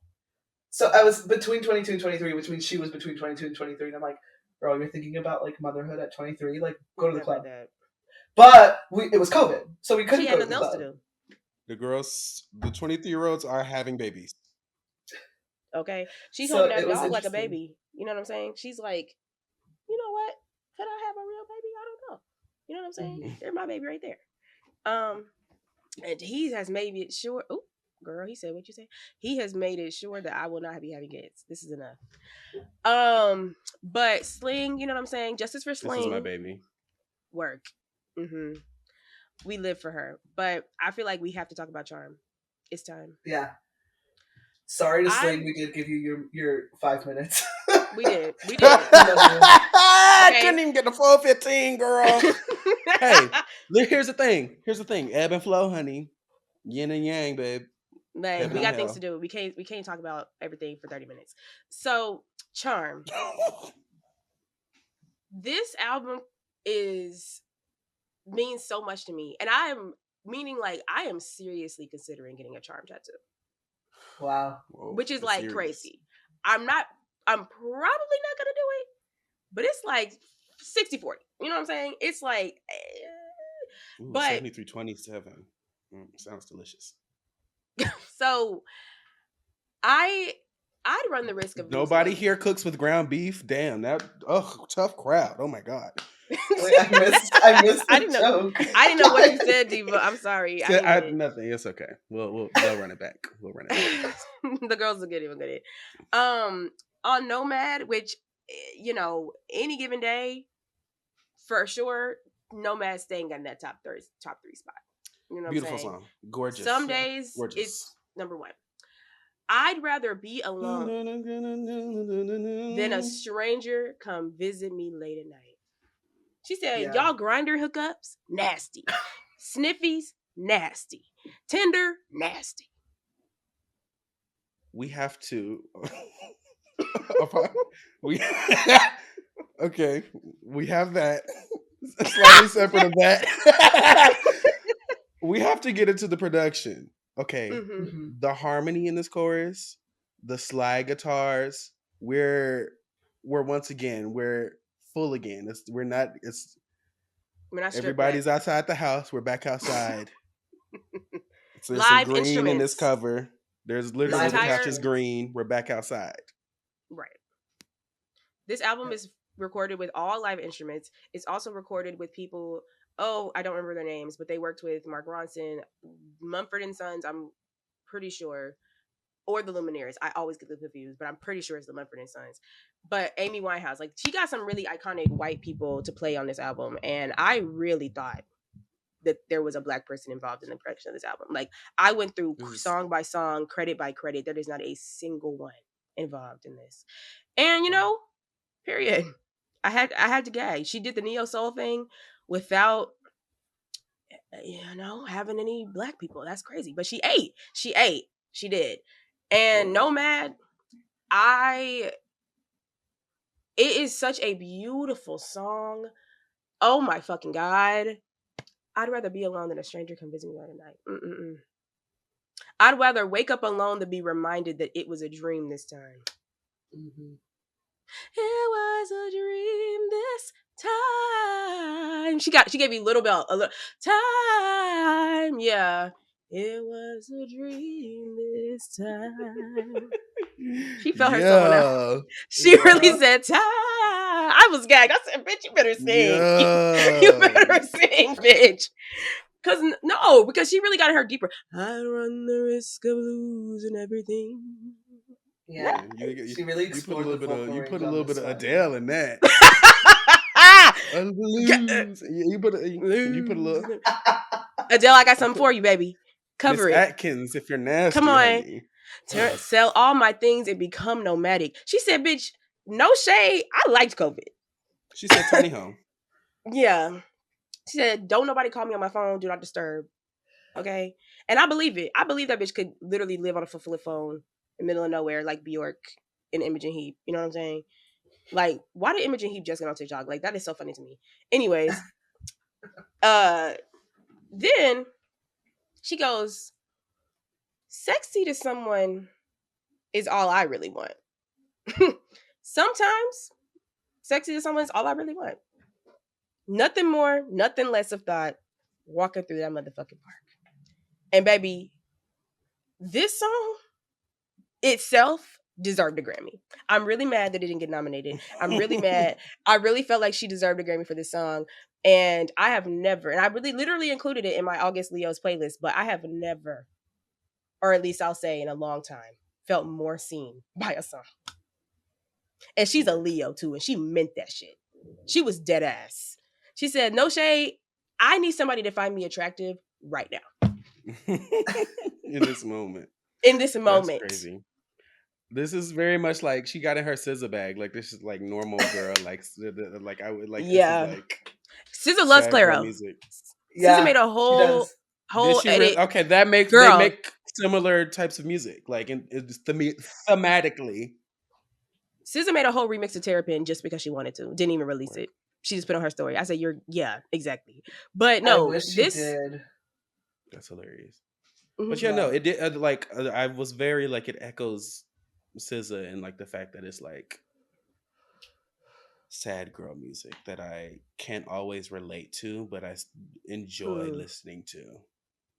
So I was between 22 and 23, which means she was between 22 and 23. And I'm like, girl, you're thinking about like motherhood at 23? Like, go to the Never club. that. But it was COVID, so we She couldn't had go to nothing the else to club. do. The 23-year-olds are having babies. Okay, she's So holding that it was dog like a interesting. baby. You know what I'm saying? She's like, you know what? Could I have a real baby? I don't know. You know what I'm saying? Mhm. There's my baby right there. And he has made it sure. Oh, girl, he said what you say. He has made it sure that I will not be having kids. This is enough. But Sling, you know what I'm saying? Justice for This is my Sling. baby. Work. We live for her, but I feel like we have to talk about Charm. It's time. Yeah. Sorry to I Sling, we did give you your 5 minutes. we did. I Okay. couldn't even get the full 15, girl. Hey, here's the thing. Ebb and flow, honey. Yin and yang, babe. Like, Heaven we and got things hell. to do. We can't talk about everything for 30 minutes. So, Charm. This album means so much to me. And I am seriously considering getting a Charm tattoo. Wow. Whoa, which is it's like serious. crazy. I'm probably not gonna do it, but it's like 60-40. You know what I'm saying? It's like Ooh, but 73-27. Sounds delicious. so I'd run the risk of Nobody losing here cooks with ground beef. Damm, tough crowd. Oh my god. Wait, I missed I the didn't know. joke. I didn't know what you said, Diva. I'm sorry. Nothing. It's okay. They'll run it back. We'll run it back. The girls will get it. We'll get it. On Nomad, which any given day, for sure, Nomad staying in that top three spot. You know what Beautiful I'm saying? song. Gorgeous. Some days Gorgeous. it's number one. I'd rather be alone than a stranger come visit me late at night. She said, Yeah. y'all grinder hookups, nasty. Sniffies, nasty. Tinder, nasty. We have to. Okay, we have that. Slightly separate of that. We have to get into the production. Okay, Mm-hmm. the harmony in this chorus, the slide guitars. We're once again full again. We're not everybody's back. outside the house. We're back outside. So there's Live some green instruments in this cover. There's literally the couch is green. We're back outside. Right. This album is recorded with all live instruments. It's also recorded with people. Oh, I don't remember their names, but they worked with Mark Ronson, Mumford and Sons. I'm pretty sure, or the Lumineers. I always get them confused, but I'm pretty sure it's the Mumford and Sons. But Amy Winehouse, like, she got some really iconic white people to play on this album, and I really thought that there was a black person involved in the production of this album. Like, I went through song by song, credit by credit. There is not a single one involved in this, and period. I had to gag. She did the neo soul thing without having any black people. That's crazy. But she ate. She did. And Nomad, it is such a beautiful song. Oh my fucking god. I'd rather be alone than a stranger come visit me at night. Mm-mm-mm. I'd rather wake up alone than be reminded that it was a dream this time. Mm-hmm. It was a dream this time. She gave me Little Bell a little time. Yeah. It was a dream this time. She felt her soul out. She really said time. I was gagged. I said, bitch, you better sing. Yeah. You better sing, bitch. Because she really got her deeper. I run the risk of losing everything. Yeah, she really explored the vocal range. You put a little bit of Adele in that. You put a little Adele. I got something for you, baby. Cover Miss it. Atkins, if you're nasty. Come on. Honey. Sell all my things and become nomadic. She said, bitch, no shade. I liked COVID. She said, tiny home. Yeah. She said, don't nobody call me on my phone. Do not disturb. Okay. And I believe it. I believe that bitch could literally live on a flip phone in the middle of nowhere, like Bjork and Imogen Heap. You know what I'm saying? Like, why did Imogen Heap just get on TikTok? Like, that is so funny to me. Anyways, then she goes, sexy to someone is all I really want. Sometimes sexy to someone is all I really want. Nothing more, nothing less of thought. Walking through that motherfucking park. And baby, this song itself deserved a Grammy. I'm really mad that it didn't get nominated. I'm really mad. I really felt like she deserved a Grammy for this song. And I have never, and I really literally included it in my August Leo's playlist, but I have never, or at least I'll say in a long time, felt more seen by a song. And she's a Leo too, and she meant that shit. She was dead ass. She said, no shade, I need somebody to find me attractive right now. In this moment. In this moment. That's crazy. This is very much like she got in her scissor bag. Like this is like normal girl. Like I would like. Yeah. This is like SZA loves Clairo. Music. Yeah, SZA made a whole edit. Really? Okay, that makes they make similar types of music. Like thematically. SZA made a whole remix of Terrapin just because she wanted to. Didn't even release it. She just put on her story. I said, yeah, exactly. But no, I wish she did. That's hilarious. Mm-hmm. But yeah, no, it did. I was very like it echoes SZA and like the fact that it's like sad girl music that I can't always relate to, but I enjoy listening to.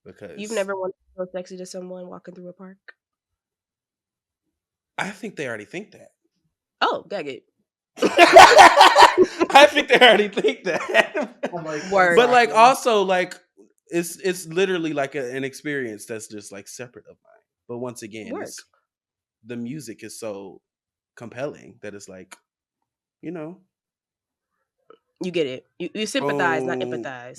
Because you've never wanted to feel sexy to someone walking through a park? I think they already think that. Oh, gag it. I think they already think that. Word. But like also like it's literally like an experience that's just like separate of mine. But once again, the music is so compelling that it's like, you know, you get it. You sympathize, not empathize.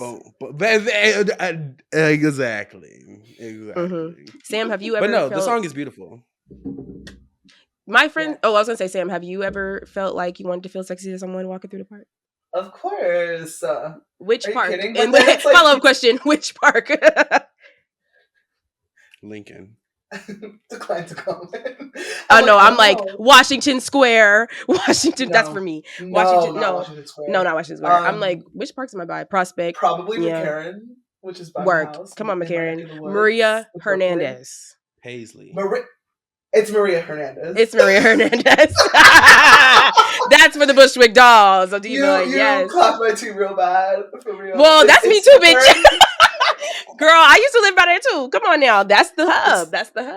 Exactly. Mm-hmm. Sam, have you ever? But no, the song is beautiful. My friend, I was gonna say, Sam, have you ever felt like you wanted to feel sexy to someone walking through the park? Of course. Which park? And follow-up question: which park? Lincoln. Decline to comment. Oh no, I'm like Washington Square. Washington, that's for me. Washington Square. No, not Washington Square. I'm like, which parks am I by? Prospect. Probably McCarran, which is by my house. Come on, McCarran. Maria Hernandez. Paisley. It's Maria Hernandez. It's Maria Hernandez. That's for the Bushwick Dolls. So you clocked my tea real bad. For real. Well, that's me too, bitch. Girl, I used to live by there too. Come on now. That's the hub.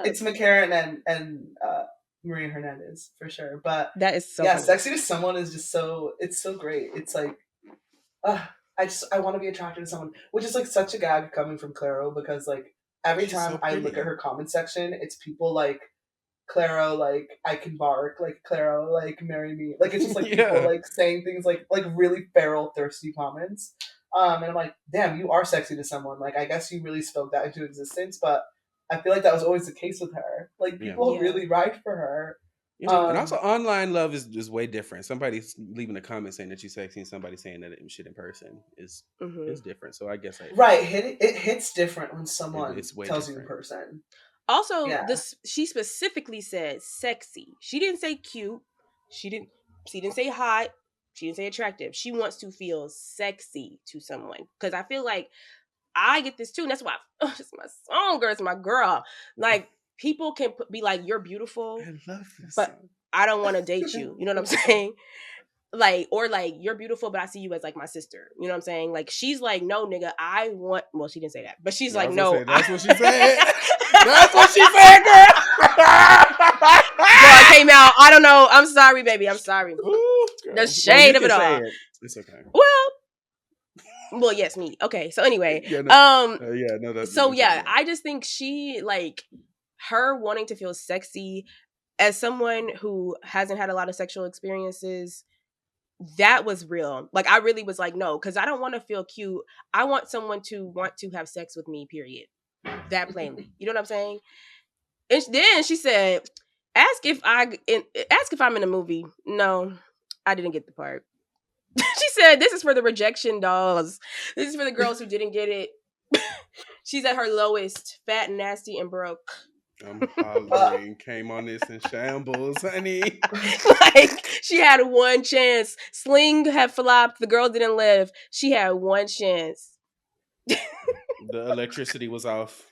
It's McCarran and Maria Hernandez for sure. But that is so funny. Sexy to someone is just it's so great. It's like I want to be attracted to someone, which is like such a gag coming from Clairo, because like every time I look at her comment section, it's people like Clairo, like I can bark, like Clairo, like marry me, like it's just like people like saying things like really feral, thirsty comments, and I'm like, damn, you are sexy to someone. Like I guess you really spoke that into existence, but I feel like that was always the case with her. Like people really ride for her. And also online love is way different. Somebody's leaving a comment saying that you're sexy, and somebody saying that shit in person is different. So I guess it hits different when someone tells you in person. Also, she specifically said sexy. She didn't say cute. She didn't say hot. She didn't say attractive. She wants to feel sexy to someone. Because I feel like I get this too. And that's why it's my song, girl. It's my girl. Like, people can be like, you're beautiful. I love this but song. I don't want to date you. You know what I'm saying? Like, or like, you're beautiful, but I see you as like my sister. You know what I'm saying? Like, she's like, no, nigga, I want. Well, she didn't say that, but she's like, no. That's what she said. That's what she said, girl. Girl, it came out. I don't know. I'm sorry, baby. I'm sorry. Ooh, the shade of it all. It's okay. Well, yes, me. Okay, so anyway, that's so yeah, I just think she like her wanting to feel sexy as someone who hasn't had a lot of sexual experiences. That was real. Like, I really was like, no, because I don't want to feel cute. I want someone to want to have sex with me, period. That plainly. You know what I'm saying? And then she said, ask if I'm in a movie. No, I didn't get the part. She said, this is for the rejection dolls. This is for the girls who didn't get it. She's at her lowest, fat, nasty, and broke. I'm hollering, came on this in shambles, honey. Like, she had one chance. Sling had flopped. The girl didn't live. She had one chance. The electricity was off.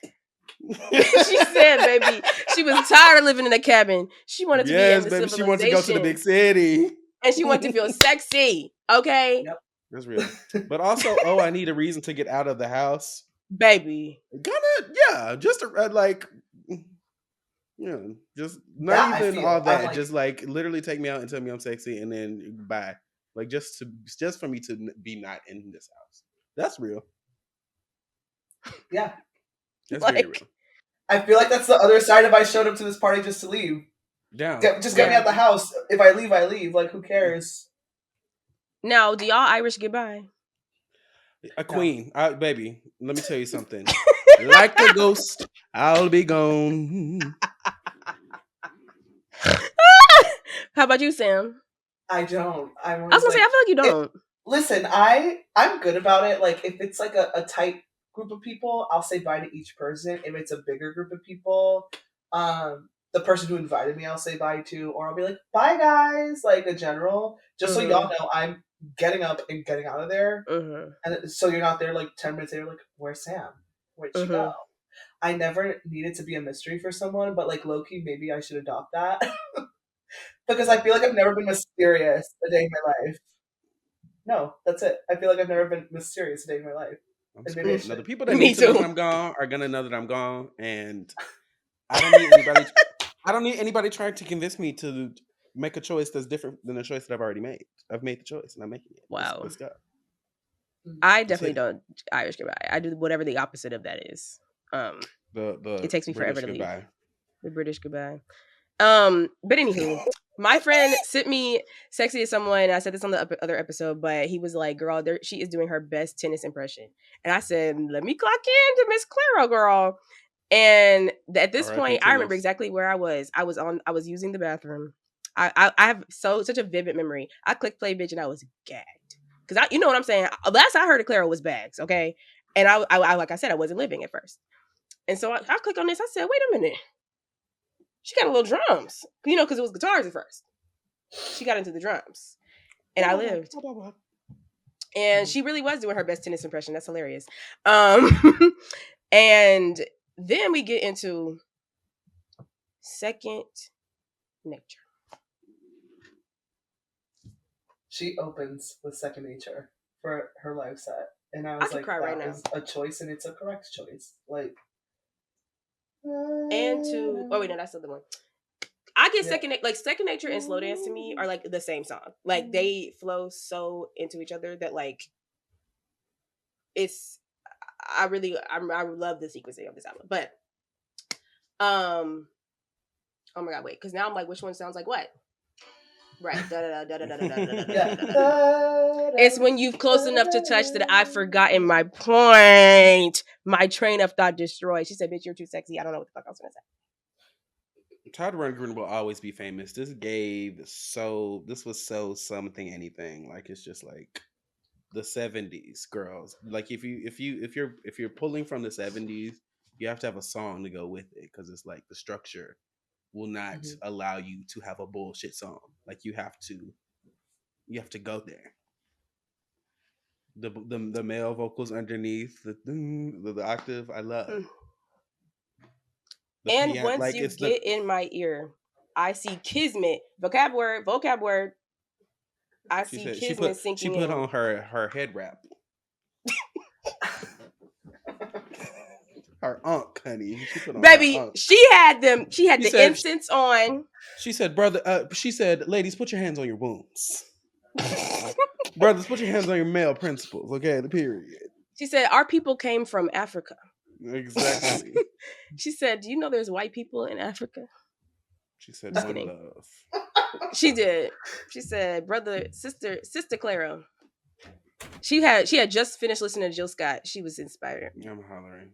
She said, baby, she was tired of living in a cabin. She wanted to be in Yes, the baby. She wants to go to the big civilization. city. And she wanted to feel sexy. Okay? Yep. That's real. But also, oh, I need a reason to get out of the house. Baby. Yeah, just like, yeah, just not That I even all feel. I'm that. like, Just like literally take me out and tell me I'm sexy, and then bye. Like just for me to be not in this house. That's real. yeah. That's very Like, real. I feel like that's the other side if I showed up to this party just to leave. Down. Just get me Yeah. out the house. If I leave, I leave. Like, who cares? now, do y'all Irish goodbye? A No. queen, baby. Let me tell you something. Like a ghost, I'll be gone. How about you, Sam? I don't. I'm I was always gonna say, I like, feel like you it, don't. listen, I'm good about it. Like, if it's like a tight group of people, I'll say bye to each person. If it's a bigger group of people, the person who invited me, I'll say bye to, or I'll be like, bye guys, like a general, just so y'all Mm-hmm. know I'm getting up and getting out of there. Mm-hmm. And so you're not there like 10 minutes later, like, where's Sam? Where'd she go? Mm-hmm. I never needed to be a mystery for someone, but like low key, maybe I should adopt that. Because I feel like I've never been mysterious a day in my life. No, that's it. I feel like I've never been mysterious a day in my life. I'm And maybe I screwed. Now the should. people that Me need to know that too. I'm gone are gonna know that I'm gone, and I don't need anybody. I don't need anybody trying to convince me to make a choice that's different than the choice that I've already made. I've made the choice, and I'm making it. Wow. Let's go. I Let's definitely hit it. don't Irish goodbye. I do whatever the opposite of that is. Um, it The takes me forever British to leave. goodbye. The British goodbye. But anywho, my friend sent me sexy as someone. I said this on the other episode, but he was like, "Girl, she is doing her best tennis impression," and I said, "Let me clock in to Miss Clairo, girl." And at this R.I.P. point, I remember tennis. exactly where I was. I was using the bathroom. I have such a vivid memory. I clicked play, bitch, and I was gagged because you know what I'm saying. Last I heard of Clairo was bags, okay. And I like I said, I wasn't living at first, and so I click on this. I said, "Wait a minute." She got a little drums, you know, because it was guitars at first. She got into the drums, and I lived. And she really was doing her best tennis impression. That's hilarious. And then we get into second nature. She opens with Second Nature for her live set. And I I was could like, cry right that now. is a choice and it's a correct choice. Like, And to oh wait, no, that's the other one. I get yeah. second nature and slow dance to me are like the same song. Like they flow so into each other that like it's I love the sequencing of this album. But oh my god, wait, because now I'm like, which one sounds like what? Right. It's when you've close enough to touch that I've forgotten my point. My train of thought destroyed. She said, "Bitch, you're too sexy." I don't know what the fuck I was gonna say. Todd Rundgren will always be famous. This was so something anything. Like it's just like the 70s girls. Like if you're pulling from the 70s, you have to have a song to go with it because it's like the structure will not allow you to have a bullshit song. Like you have to go there. The male vocals underneath the octave, I love. The And piano, once like you it's the get in my ear, I see kismet. Vocab word. I she see said kismet she sinking put in. on her head wrap. Her unk, honey. She put on her Baby, unk. she had She the said incense on. she said, brother, she said, ladies, put your hands on your wounds. Brothers, put your hands on your male principles, okay? The period. She said, "Our people came from Africa." Exactly. She said, "Do you know there's white people in Africa?" She said Just one kidding. love. She did. She said, sister Clairo. She had just finished listening to Jill Scott. She was inspired. I'm hollering.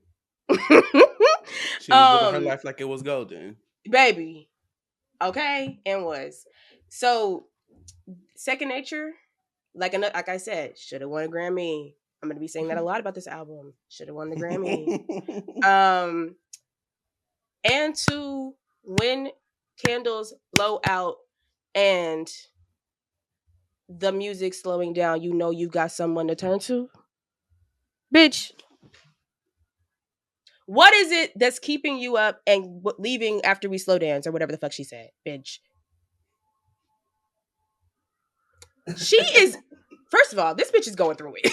She was living her life like it was golden. Baby. Okay, and was. So Second Nature, like I said, should have won a Grammy. I'm gonna be saying that a lot about this album. Should have won the Grammy. And to when candles blow out and the music slowing down, you know you've got someone to turn to. Bitch, What is it that's keeping you up and leaving after we slow dance or whatever the fuck she said, bitch? She is. First of all, this bitch is going through it.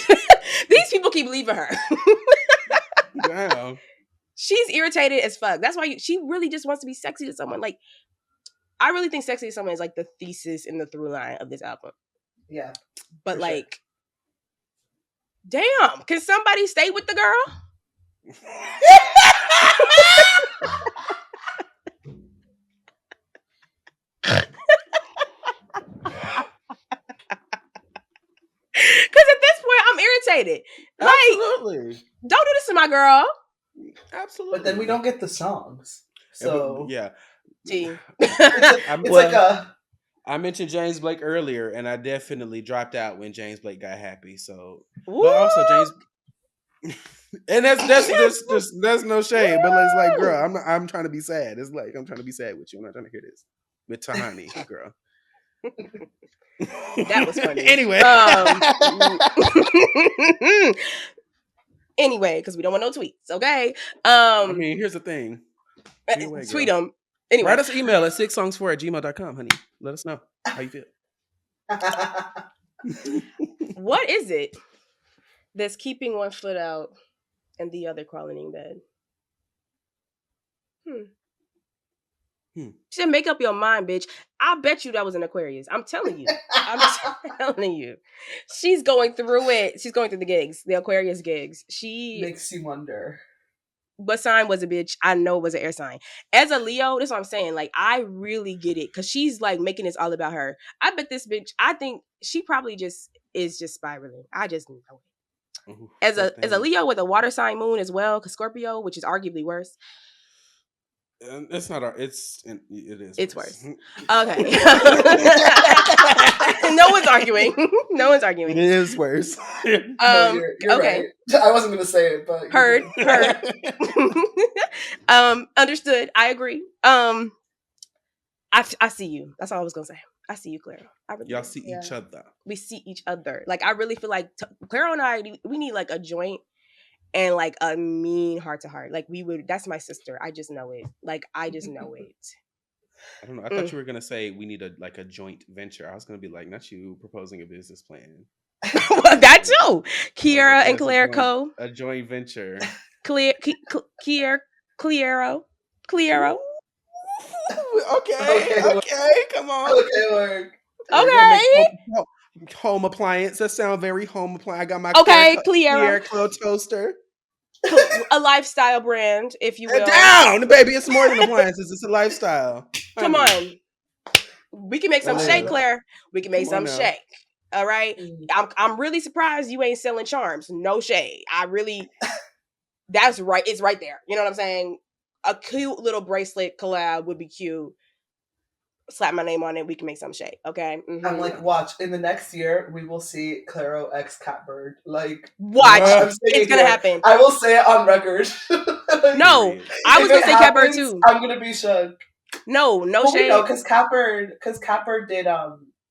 These people keep leaving her. Wow. She's irritated as fuck. That's why she really just wants to be sexy to someone. Like, I really think sexy to someone is like the thesis and the through line of this album. Yeah. But for like, damn, can somebody stay with the girl? Because at this point, I'm irritated. Like, Absolutely. don't do this to my girl. Absolutely. But then we don't get the songs. So yeah. Gee. it's like a. I mentioned James Blake earlier, and I definitely dropped out when James Blake got happy. So, Ooh. but also James, and that's no shame. But it's like, girl, I'm trying to be sad. It's like I'm trying to be sad with you. I'm not trying to hear this with Tahani, girl. That was funny. Anyway. Anyway, because we don't want no tweets, okay? I mean, here's the thing. Tweet them. Anyway. Write us an email at 6songs4@gmail.com, honey. Let us know how you feel. What is it that's keeping one foot out and the other crawling in bed? She said, make up your mind, bitch. I bet you that was an Aquarius. I'm telling you. I'm telling you. She's going through it. She's going through the gigs, the Aquarius gigs. She makes you wonder. What sign was a bitch? I know it was an air sign. As a Leo, that's what I'm saying. Like, I really get it. Because she's like making this all about her. I bet this bitch, I think she probably just is just spiraling. I just know it. Ooh, as a Leo with a water sign moon as well, because Scorpio, which is arguably worse. It's not. It is. It's worse. Okay. No one's arguing. No one's arguing. It is worse. No, you're okay. Right. I wasn't gonna say it, but Heard. Understood. I agree. I see you. That's all I was gonna say. I see you, Clairo. Y'all see each other. We see each other. Like, I really feel like Clairo and I, we need like a joint and like a mean heart to heart. Like, that's my sister. I just know it. Like, I just know it. I don't know. I thought you were gonna say we need a joint venture. I was gonna be like, not you proposing a business plan. Well, that too. Kiara and Clairo. A joint venture. Clairo. Okay. Come on. Okay, work. Okay. Home appliance. That sounds very home appliance. I got my Clairo toaster. A lifestyle brand, if you will. Down, baby. It's more than appliances. It's a lifestyle. Come on. We can make some shake, Claire. We can make some shake. All right. I'm really surprised you ain't selling charms. No shade. That's right. It's right there. You know what I'm saying? A cute little bracelet collab would be cute. Slap my name on it. We can make some shake. Okay. Mm-hmm. I'm like, watch. In the next year, we will see Clairo x Catbird. Like, watch. It's gonna happen. I will say it on record. No, I was gonna say Catbird too. I'm gonna be shook. No shade. No, because Catbird did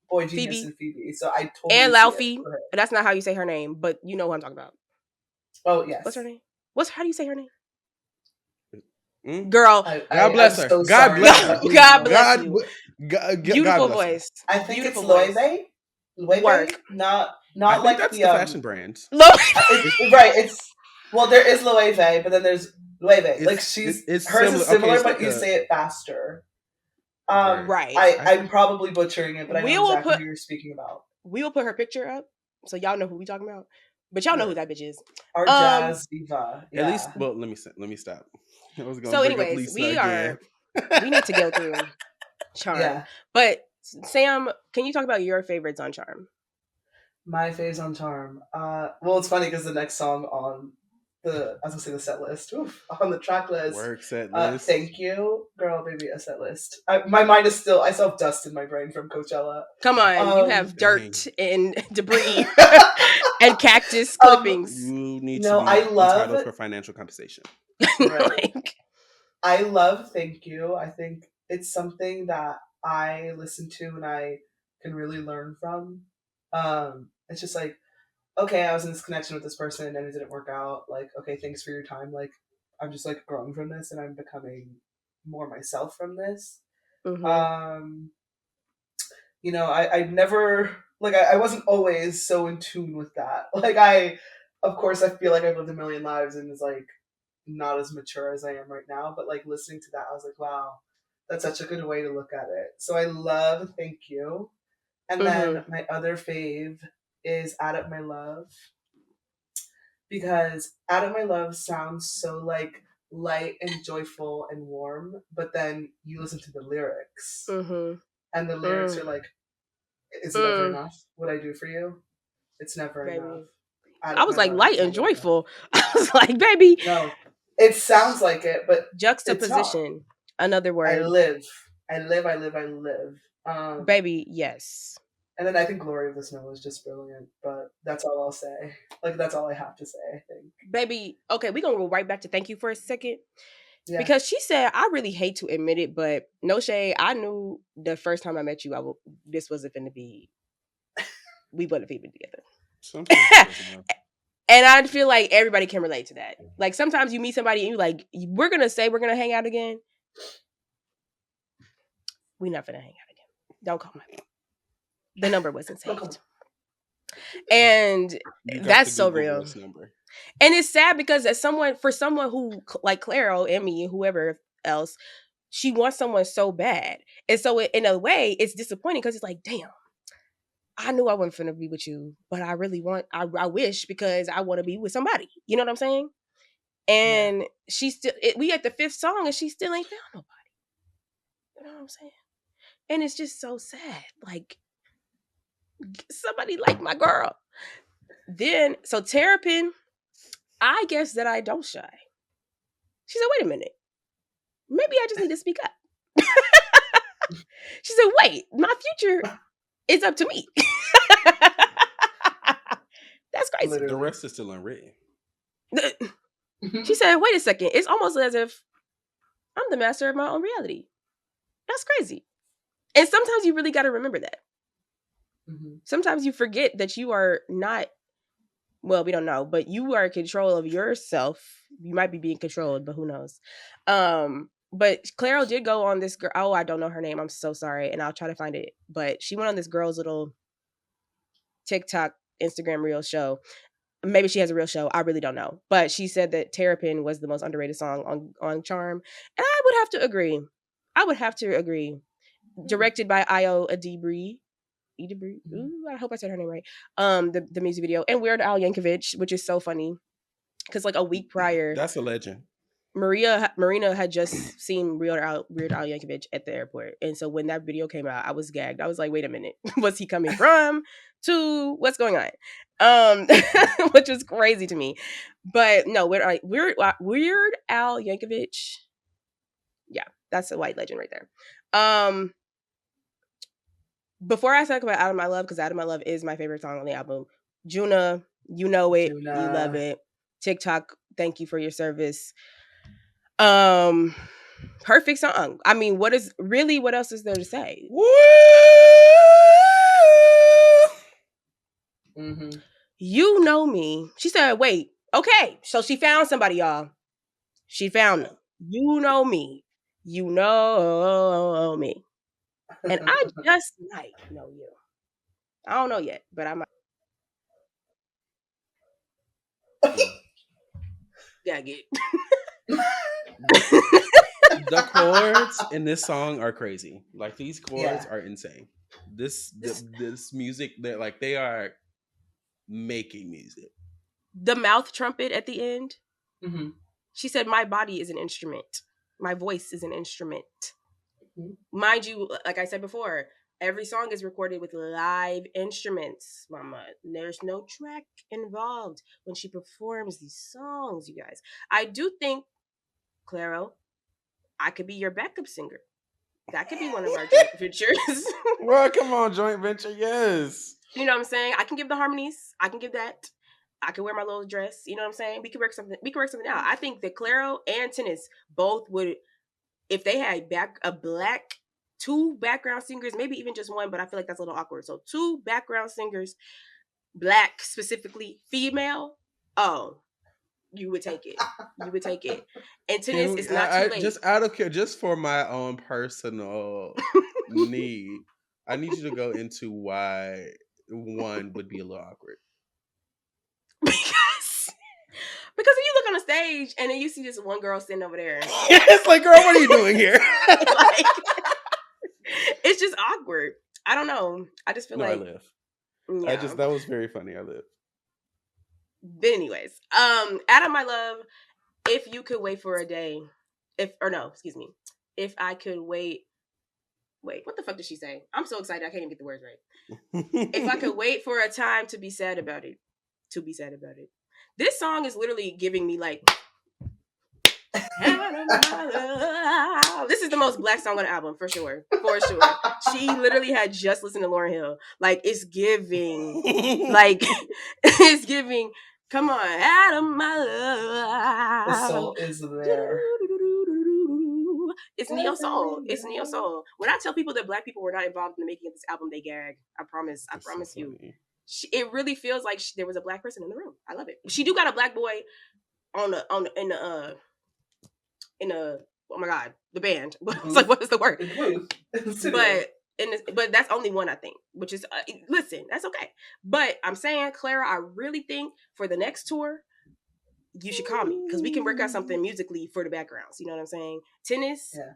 Boy Genius Phoebe. and Phoebe. So I totally and Laufey. That's not how you say her name, but you know who I'm talking about. Oh yes. What's her name? How do you say her name? Girl, God bless her. So God bless her. God bless you. Beautiful God bless voice. I think Beautiful it's Loewe. Work. Not I like think that's the fashion brand. Right. There is Loewe, but then there's Loewe. Like it's hers is similar, okay, but you say it faster. Right. I'm probably butchering it, but I know exactly who you're speaking about. We will put her picture up so y'all know who we talking about. But y'all know who that bitch is. Our jazz diva. At least, well, let me stop. I was gonna anyways, we need to go through Charm. Yeah. But Sam, can you talk about your favorites on Charm? My faves on Charm. Well, it's funny because the next song on the set list. On the track list. Work set list. Thank you, girl, baby, a set list. My mind is still. I still have dust in my brain from Coachella. Come on, you have dirt and debris and cactus clippings. You need to be entitled for financial compensation. Right. I love Thank You. I think it's something that I listen to and I can really learn from. It's just like, okay, I was in this connection with this person and it didn't work out. Like, okay, thanks for your time. Like, I'm just like growing from this and I'm becoming more myself from this. Mhm. Um, I never like I wasn't always so in tune with that. Like of course I feel like I've lived a million lives and is like not as mature as I am right now, but like listening to that I was like, wow, that's such a good way to look at it. So I love Thank You. And then Mhm. my other fave is Add Up My Love, because Out of My Love sounds so like light and joyful and warm, but then you listen to the lyrics, Mhm. and the lyrics are Mm. like, "Is it ever Mm. enough? What I do for you? It's never enough." Baby. Out I of was My like Love, light it's and never enough. joyful. I was like, baby, No, it sounds like it, but it's not. juxtaposition. Another I word. live, I live, I live, I live. Baby, yes. And then I think Glory of the Snow is just brilliant, but that's all I'll say. Like that's all I have to say. I think. Baby, okay, we're gonna go right back to Thank You for a second. Yeah. Because she said, I really hate to admit it, but no shade. I knew the first time I met you, this wasn't going to be, we wouldn't have been together. Sometimes it doesn't know. And I feel like everybody can relate to that. Like sometimes you meet somebody and you like, we're going to say we're going to hang out again. We're not going to hang out again. Don't call my phone. The number wasn't No, come on. saved. And You got the that's so Google real. Voice number. And it's sad because for someone who like Clairo and me, whoever else, she wants someone so bad. And so in a way, it's disappointing because it's like, damn, I knew I wasn't finna be with you, but I really I wish because I want to be with somebody. You know what I'm saying? Yeah. And we at the fifth song and she still ain't found nobody. You know what I'm saying? And it's just so sad. Like, somebody like my girl. Then, so Terrapin, I guess that I don't shy. She said, wait a minute. Maybe I just need to speak up. She said, wait, my future is up to me. That's crazy. The Literally. rest is still unwritten. She said, wait a second. It's almost as if I'm the master of my own reality. That's crazy. And sometimes you really got to remember that. Mm-hmm. Sometimes you forget that you are not, well, we don't know, but you are in control of yourself. You might be being controlled, but who knows? But Clairo did go on this girl. Oh, I don't know her name. I'm so sorry. And I'll try to find it. But she went on this girl's little TikTok, Instagram reel show. Maybe she has a real show. I really don't know. But she said that Terrapin was the most underrated song on Charm. And I would have to agree. I would have to agree. Directed by Io Adibri. Mm-hmm. Ooh, I hope I said her name right. The music video and Weird Al Yankovic, which is so funny because like a week prior, That's a legend. Marina had just seen Weird Al Yankovic at the airport, and so when that video came out, I was gagged. I was like, "Wait a minute, what's he coming from? To what's going on?" Which was crazy to me. But no, Weird Al Yankovic, yeah, that's a white legend right there. Before I talk about Out of My Love, because Out of My Love is my favorite song on the album, Juna, you know it, you love Juna. it. TikTok, thank you for your service. Um, Perfect song. I mean, what else is there to say? Woo! Mm-hmm. You know me. She said, wait, okay. So she found somebody, y'all. She found them. You know me. You know me. And I just might know you. I don't know yet, but I might. Mm. Yeah, get The it. the chords in this song are crazy. Like these chords Yeah. are insane. This, This music, they are making music. the mouth trumpet at the end. Mm-hmm. She said, my body is an instrument. My voice is an instrument. Mm-hmm. Mind you, like I said before, every song is recorded with live instruments, mama. There's no track involved when she performs these songs, you guys. I do think, Clairo, I could be your backup singer. That could be one of our joint ventures. Well, come on, joint venture, yes. You know what I'm saying? I can give the harmonies. I can give that. I can wear my little dress. You know what I'm saying? We could work something. We could work something out. I think that Clairo and Tennis both would, if they had two background singers, maybe even just one, but I feel like that's a little awkward. So two background singers, black specifically, female. Oh, You would take it. You would take it. And tennis, Can it's not too late. just out of care, just for my own personal need, I need you to go into why one would be a little awkward. Because if you look on the stage and then you see this one girl sitting over there, It's like, girl, what are you doing here? like, it's just awkward. I don't know. I just feel No, I like, live. yeah. That was very funny. I live. But anyways, Adam, my love, if you could wait for a day, if I could wait, what the fuck did she say? I'm so excited I can't even get the words right. If I could wait for a time to be sad about it, This song is literally giving me like, this is the most black song on the album for sure. She literally had just listened to Lauryn Hill. Like, it's giving, like, it's giving. Come on, Adam, my love. The soul is there. It's neo soul. It's neo soul. When I tell people that black people were not involved in the making of this album, they gag. I promise. I promise you. It really feels like there was a black person in the room. I love it. She do got a black boy in the oh my god, the band. It's like, what is the word? But that's only one, I think, which is listen, that's okay. But I'm saying, Clairo, I really think for the next tour, you should call me because we can work out something musically for the backgrounds. You know what I'm saying? Tennis. Yeah.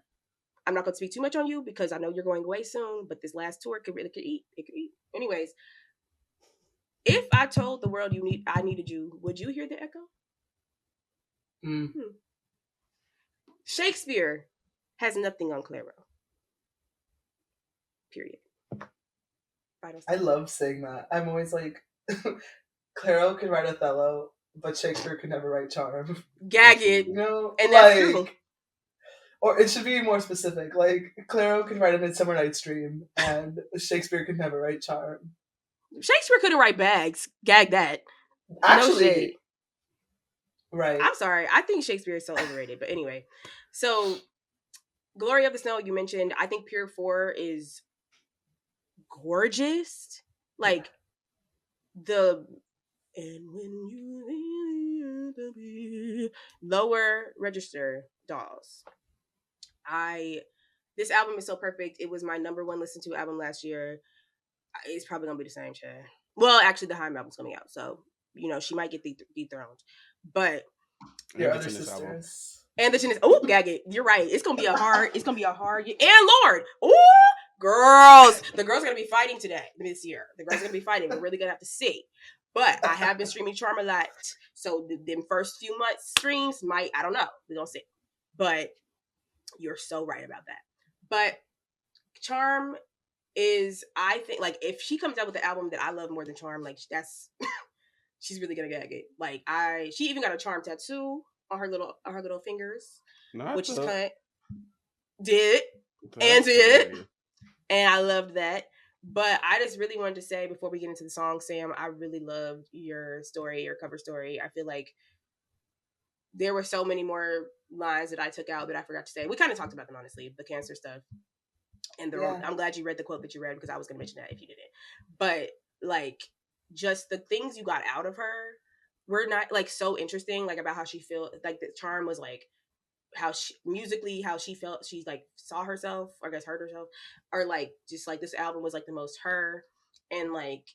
I'm not going to speak too much on you because I know you're going away soon. But this last tour could eat. Anyways, if I told the world I needed you, would you hear the echo? Shakespeare has nothing on Clairo. Period. I love saying that. I'm always like, Clairo could write Othello, but Shakespeare could never write Charm. Gag it. You know? And that's true. Or it should be more specific. Like, Clairo could write A Midsummer Night's Dream, and Shakespeare could never write Charm. Shakespeare couldn't write Bags. Gag that. Actually, no, right. I'm sorry. I think Shakespeare is so overrated. But anyway, so Glory of the Snow, you mentioned. I think Pier 4 is gorgeous. Like, and when you lower register dolls. This album is so perfect. It was my number one listened to album last year. It's probably gonna be the same, Chad. Well, actually, the Haim album's coming out, so she might get dethroned. But your other sisters and the tennis. Oh, gag it. You're right. It's gonna be a hard. And Lord, oh, girls. The girls are gonna be fighting this year. The girls are gonna be fighting. We're really gonna have to see. But I have been streaming Charm a lot, so them first few months streams I don't know. We're gonna see. But you're so right about that. But Charm is, I think, like, if she comes out with the album that I love more than Charm, like, that's she's really gonna gag it. Like, she even got a Charm tattoo on her little fingers, which is cut. And I loved that. But I just really wanted to say before we get into the song, Sam, I really loved your story, your cover story. I feel like there were so many more lines that I took out that I forgot to say. We kind of talked about them, honestly, the cancer stuff. And I'm glad you read the quote that you read because I was going to mention that if you didn't. But like, just the things you got out of her were not like so interesting, like about how she felt. Like the Charm was like how musically how she felt. She like saw herself, or I guess heard herself, or like just like this album was like the most her. And like,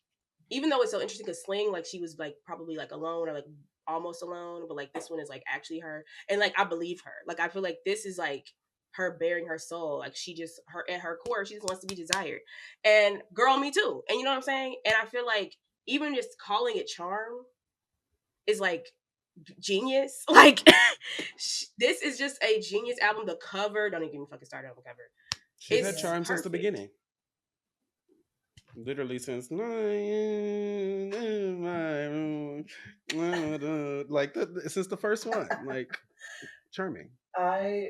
even though it's so interesting because Sling, like, she was like probably like alone or like almost alone, but like this one is like actually her, and like I believe her. Like I feel like this is like her bearing her soul. Like she just, her at her core, she just wants to be desired. And girl, me too. And you know what I'm saying? And I feel like even just calling it Charm is like genius. Like this is just a genius album. The cover, don't even get me fucking started on the cover. She's had Charm since the beginning. Literally since like since the first one, like charming. I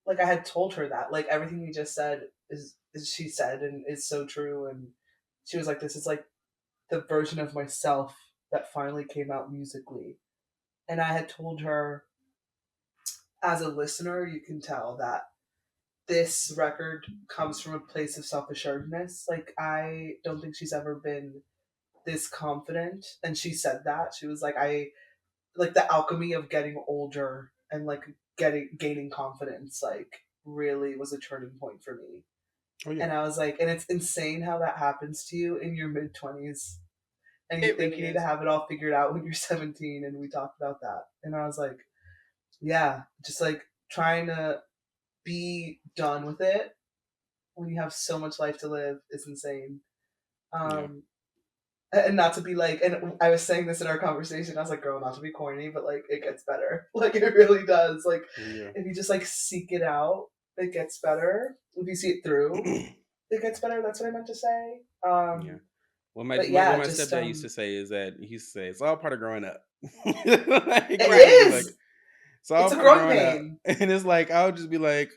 had told her that, like, everything you just said is she said, and it's so true. And she was like, this is like the version of myself that finally came out musically. And I had told her, as a listener, you can tell that this record comes from a place of self-assuredness. Like, I don't think she's ever been this confident. And she said that. She was like, I like the alchemy of getting older and like gaining confidence like really was a turning point for me. Oh yeah. And I was like, and it's insane how that happens to you in your mid-20s and you It think really you need to is. have it all figured out when you're 17, and we talked about that. And I was like, yeah, just like trying to be done with it when you have so much life to live is insane. Yeah. And not to be like, and I was saying this in our conversation, I was like, girl, not to be corny, but like it gets better. Like it really does. Like Yeah. if you just like seek it out, it gets better. If you see it through, it gets better. That's what I meant to say. Yeah. Well, my, But my what yeah, my just stepdad used to say is that he used to say it's all part of growing up. Like, it he would be like, is. it's all It's a part of growing growing up, pain. and it's like I would just be like,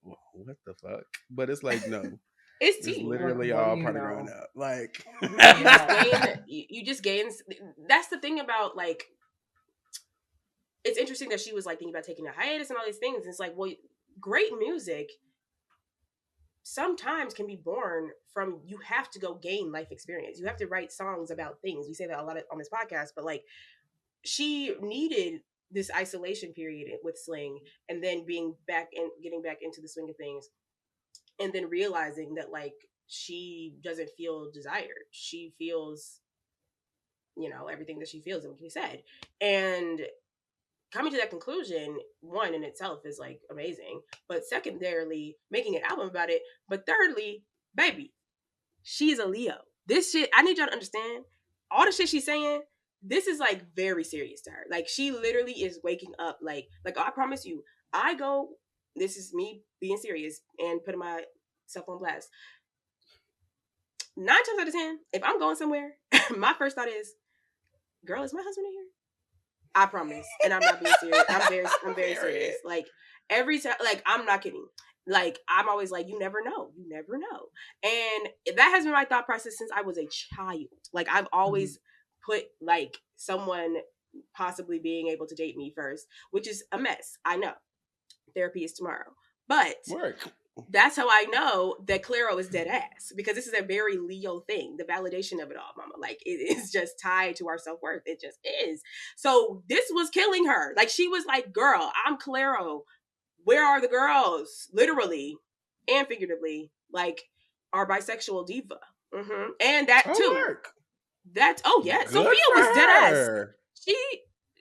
what the fuck? But it's like no, It's it's tea. Like literally what do all you part of growing know? up. Like, You just Yeah. gain. You just gain. That's the thing about like. It's interesting that she was like thinking about taking a hiatus and all these things. It's like, well, great music sometimes can be born from you have to go gain life experience. You have to write songs about things. We say that a lot on this podcast, but like she needed this isolation period with Sling and then being back and getting back into the swing of things and then realizing that like she doesn't feel desired. She feels, everything that she feels and what we said. And coming to that conclusion, one in itself is like amazing. But secondarily, making an album about it. But thirdly, baby, she's a Leo. This shit, I need y'all to understand. All the shit she's saying, this is like very serious to her. Like she literally is waking up. Like I promise you, I go. This is me being serious and putting myself on blast. 9 times out of 10, if I'm going somewhere, my first thought is, "Girl, is my husband in here?" I promise, and I'm not being serious. I'm very serious. Like every time, like I'm not kidding. Like I'm always like, you never know, and that has been my thought process since I was a child. Like I've Mhm. always put like someone possibly being able to date me first, which is a mess. I know. Therapy is tomorrow, but work. that's how I know that Clairo is dead ass because this is a very Leo thing. The validation of it all, mama. Like it is just tied to our self worth. It just is. So this was killing her. Like she was like, "Girl, I'm Clairo. Where are the girls?" Literally and figuratively, like our bisexual diva. And that Oh, too. work. That's yeah. Good Sophia for was dead ass. her.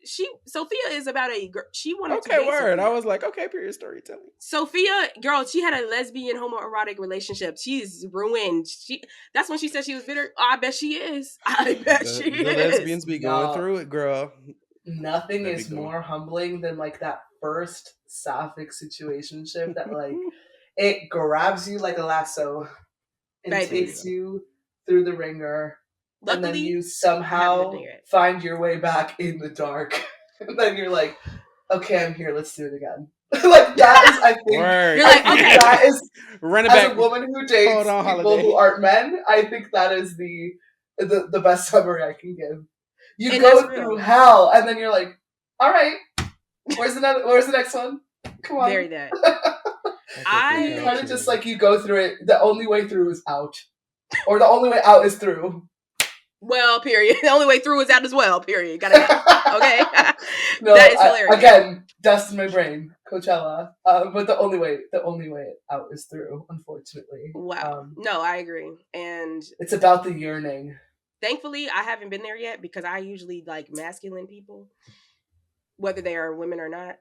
She Sophia is about a girl. She wanted to Okay, date word. I Sophia. was like, okay, period storytelling. Sophia, girl, she had a lesbian homoerotic relationship. She's ruined. That's when she said she was bitter. Oh, I bet she is. I bet she The is. lesbians be going Y'all, through it, girl. nothing They be is going. more humbling than like that first sapphic situationship that like it grabs you like a lasso and Oh Baby. yeah. takes you through the ringer, and then Luckily, you I haven't been there somehow yet. find your way back in the dark. And then you're like, okay, I'm here, let's do it again. Like that is, I think, Word. You're I like, think okay. that is, Run it as a back. woman who Hold dates on, people who holiday. aren't men, I think that is the best summary I can give. You And that's go through real. hell, and then you're like, all right, where's the next one? Come Very on. that. I go through And you hell I kind of just too. like you go through it. The only way through is out, or the only way out is through. Well, period. The only way through is out as well. Period. Gotta go. Okay. No, That is hilarious. again, dust in my brain, Coachella. But the only way out is through. Unfortunately, Wow. No, I agree. And it's about the yearning. thankfully, I haven't been there yet because I usually like masculine people, whether they are women or not.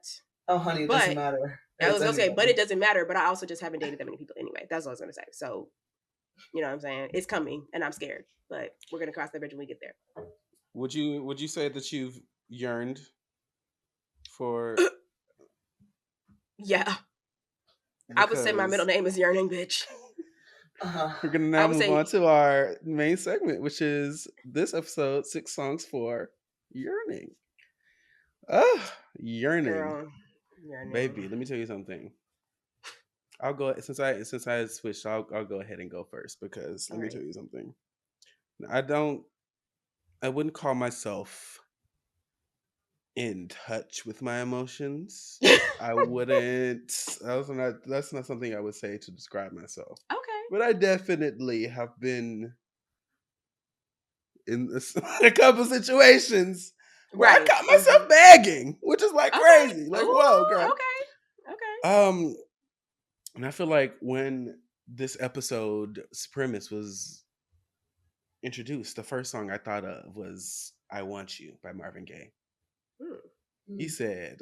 Oh, honey, it doesn't But matter. I It's was gonna say, but anybody. it doesn't matter. But I also just haven't dated that many people anyway. That's what I was gonna say. So you know what I'm saying? It's coming, and I'm scared. But we're gonna cross that bridge when we get there. Would you say that you've yearned for Yeah, I would say my middle because name is Yearning, bitch. we're gonna I now would move say, on to our main segment, which is this episode 6 songs for yearning. Yearning, girl, Yearning. baby. Let me tell you something. I'll go since I switched. I'll go ahead and go first because All let me right. tell you something. I don't. I wouldn't call myself in touch with my emotions. I wouldn't. That's not something I would say to describe myself. Okay. But I definitely have been in a couple situations where I Right. caught myself begging, which is like Okay. crazy. Like, whoa, Ooh, girl. okay. Okay. And I feel like when this episode's premise was introduced, the first song I thought of was "I Want You" by Marvin Gaye. Hmm. He said,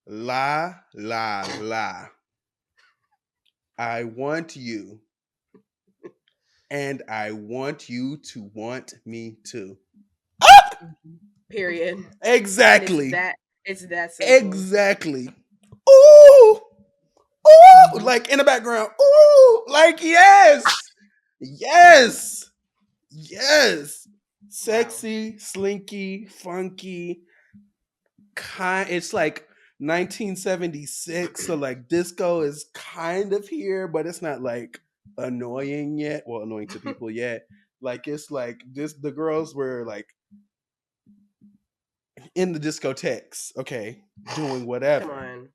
"La la la, I want you, and I want you to want me too." Period. And Exactly. it's that simple. Exactly. Ooh, ooh, Mhm. like in the background. Ooh, like yes, yes, yes. Wow. Sexy, slinky, funky. It's like 1976, so like disco is kind of here, but it's not like annoying yet. Well, annoying to people yet. Like it's like this. The girls were like in the discotheques, okay, doing Come whatever on.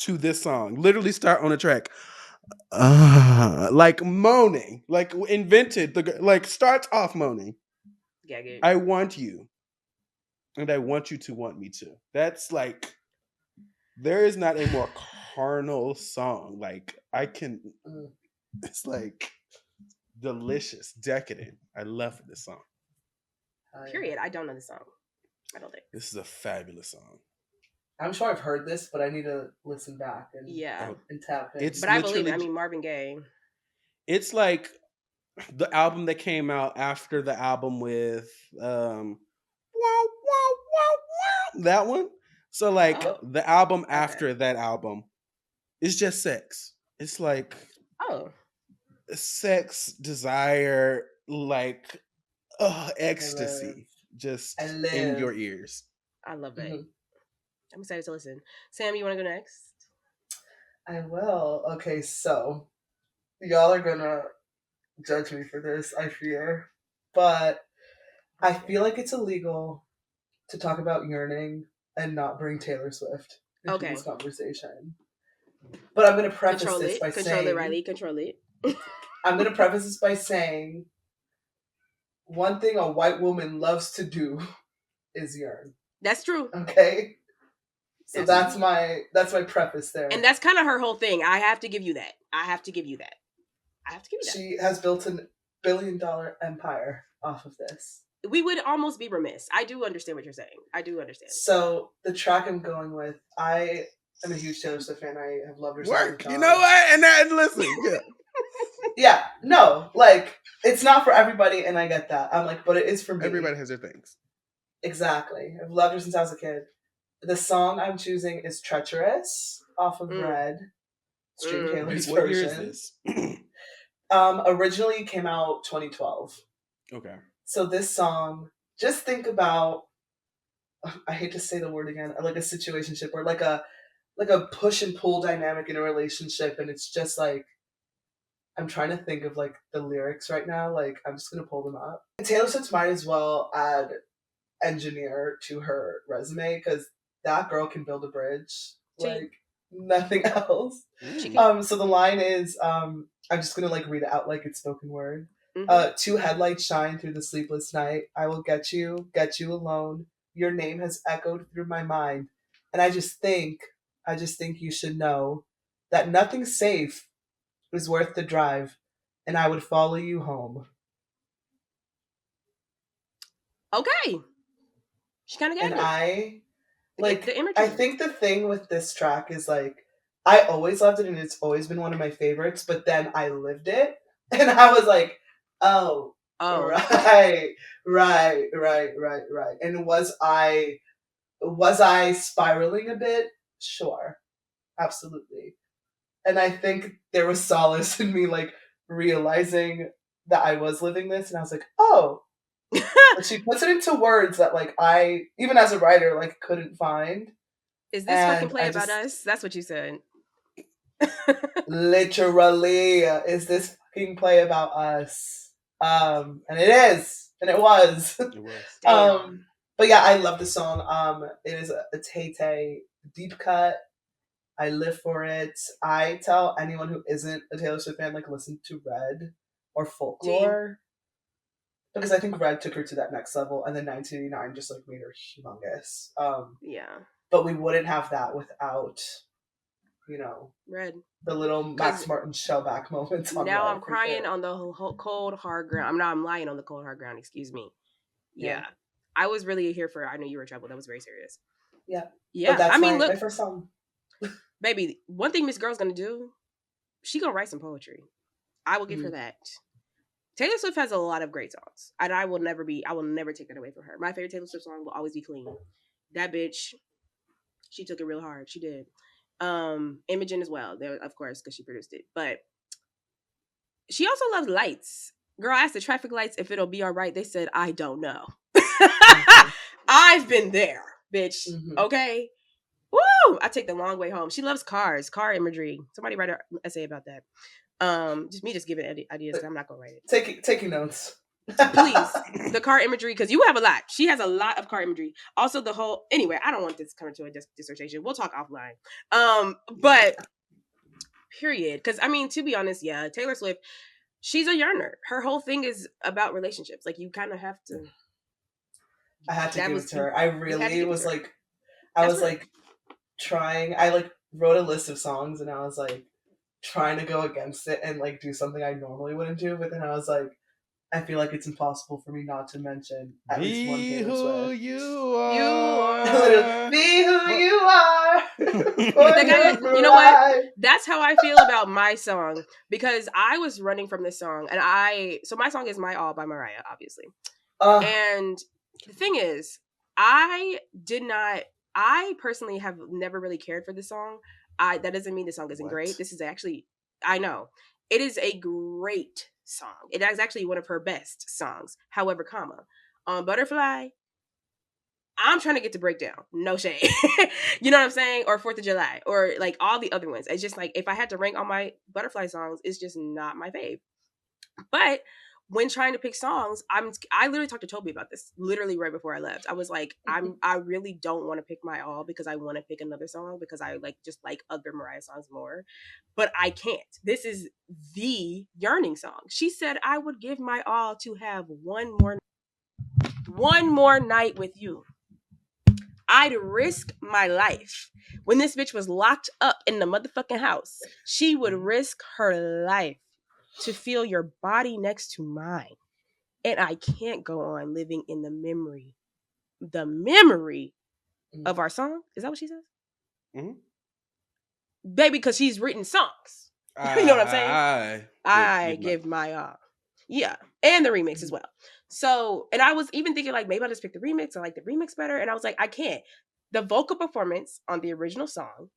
to this song. Literally start on the track, like moaning, like invented like starts off moaning. Gag it. I want you, and I want you to want me too. That's like there is not a more carnal song. Like I can, Mm. it's like delicious, decadent. I love this song. Yeah. Period. I don't know the song. I don't think. This is a fabulous song. I'm sure I've heard this, but I need to listen back Yeah. Oh, and tap in. it's But I believe it. I literally, mean, Marvin Gaye. it's like the album that came out after the album with wow, wow, wow, wow, that one. So like Oh. the album Okay. after that album is just sex. It's like Oh. sex, desire, like I live. ecstasy I just in live. your ears. I love it. Mhm. I'm excited to listen. Sam, you want to go next? I will. Okay, so y'all are gonna judge me for this, I fear. But I feel like it's illegal to talk about yearning and not bring Taylor Swift into Okay. this conversation. But I'm gonna preface Control this it. by Control it, saying Riley. Control it. one thing a white woman loves to do is yearn. That's true. Okay? So That's that's true. my preface And there. that's kind of her whole thing. I have to give you that. I have to give you that. I have to give you that. She has built a $1 billion empire off of this. We would almost be remiss. I do understand what you're saying. I do understand. So the track I'm going with, I am a huge Taylor Swift fan. I have loved her since I was a Work, you child. know what? And that, listen, yeah. Yeah, no, like it's not for everybody, and I get that. I'm like, but it is for me. Everybody has their things. Exactly. I've loved her since I was a kid. The song I'm choosing is "Treacherous" off of Red. Stream Taylor's What year is version. this? Originally came out 2012. Okay. So this song, just think about. I hate to say the word again, like a situationship or like a push and pull dynamic in a relationship, and it's just like I'm trying to think of like the lyrics right now. Like I'm just gonna pull them up. Taylor Swift might as well add engineer to her resume because that girl can build a bridge like nothing else. She can. So the line is I'm just gonna like read it out like it's spoken word. Mm-hmm. Two headlights shine through the sleepless night. I will get you alone. Your name has echoed through my mind, and I just think you should know that nothing safe is worth the drive, and I would follow you home. Okay. She kind of And gagged it. The I imagery. think the thing with this track is like I always loved it and it's always been one of my favorites, but then I lived it and I was like, oh, Oh. right, right. And was I spiraling a bit? Sure, absolutely. And I think there was solace in me like realizing that I was living this and I was like, oh, but she puts it into words that like I even as a writer like couldn't find. Is this fucking And play I about just us? That's what you said. literally is this fucking play about us. And it is. And it was. It was. Damn. But yeah, I love the song. It is a Tay Tay deep cut. I live for it. I tell anyone who isn't a Taylor Swift fan, like listen to Red or Gee. Folklore. because I think Red took her to that next level, and then 1989 just like made her humongous. Yeah, But we wouldn't have that without, you know, Red. the little Because Max Martin shellback moments on now I'm Red for crying sure. on the cold hard ground. I'm lying on the cold hard ground. Excuse me. Yeah, Yeah, I was really here for. I knew you were in trouble. That was very serious. yeah. But Yeah, I that's mean, my look, first song. baby. One thing Miss Girl's gonna do, she gonna write some poetry. I will give her Mm. that. Taylor Swift has a lot of great songs, and I will never take that away from her. My favorite Taylor Swift song will always be "Clean." That bitch, she took it real hard. She did. Imogen as well, there of course, because she produced it. But she also loves lights. Girl, I asked the traffic lights if it'll be all right. They said, I don't know. Mm-hmm. I've been there, bitch. Mm-hmm. Okay. Woo! I take the long way home. She loves cars, car imagery. Somebody write an essay about that. Just giving ideas because I'm not gonna write it. Taking notes. Please, the car imagery, because you have a lot. She has a lot of car imagery. Also, the whole anyway. I don't want this coming to a dissertation. We'll talk offline. But period. Because I mean, to be honest, yeah, Taylor Swift, she's a yearner. Her whole thing is about relationships. Like you kind of have to. I had to That give was it to her. I you had to really give it was to her. like, I That's was real. like trying. I like wrote a list of songs, and I was like trying to go against it and like do something I normally wouldn't do. But then I was like, I feel like it's impossible for me not to mention at least one Be Taylor who Swift. you You Literally, are. are. be who Well- you are But for that your guy, you know what? pride. That's how I feel about my song because I was running from this song, and so my song is "My All" by Mariah, obviously. Uh, And the thing is, I did not. I personally have never really cared for this song. That doesn't mean the song isn't What? great. This is actually, I know, it is a great song. It is actually one of her best songs. However, comma on Butterfly, I'm trying to get to Breakdown. No shade. You know what I'm saying? Or 4th of July. Or like all the other ones. It's just like if I had to rank all my Butterfly songs, it's just not my fave. But when trying to pick songs, I literally talked to Toby about this literally right before I left. I was like, I really don't want to pick my all because I want to pick another song because I like other Mariah songs more. But I can't. This is the Yearning song. She said I would give my all to have one more night with you. I'd risk my life. When this bitch was locked up in the motherfucking house, she would risk her life to feel your body next to mine. And I can't go on living in the memory of our song. Is that what she says? Mhm. Baby, because she's written songs. You know what I'm saying? I I give my give my all. Yeah. And the remix as well. So, and I was even thinking like maybe I'll just pick the remix. I like the remix better. And I was like, I can't. The vocal performance on the original song,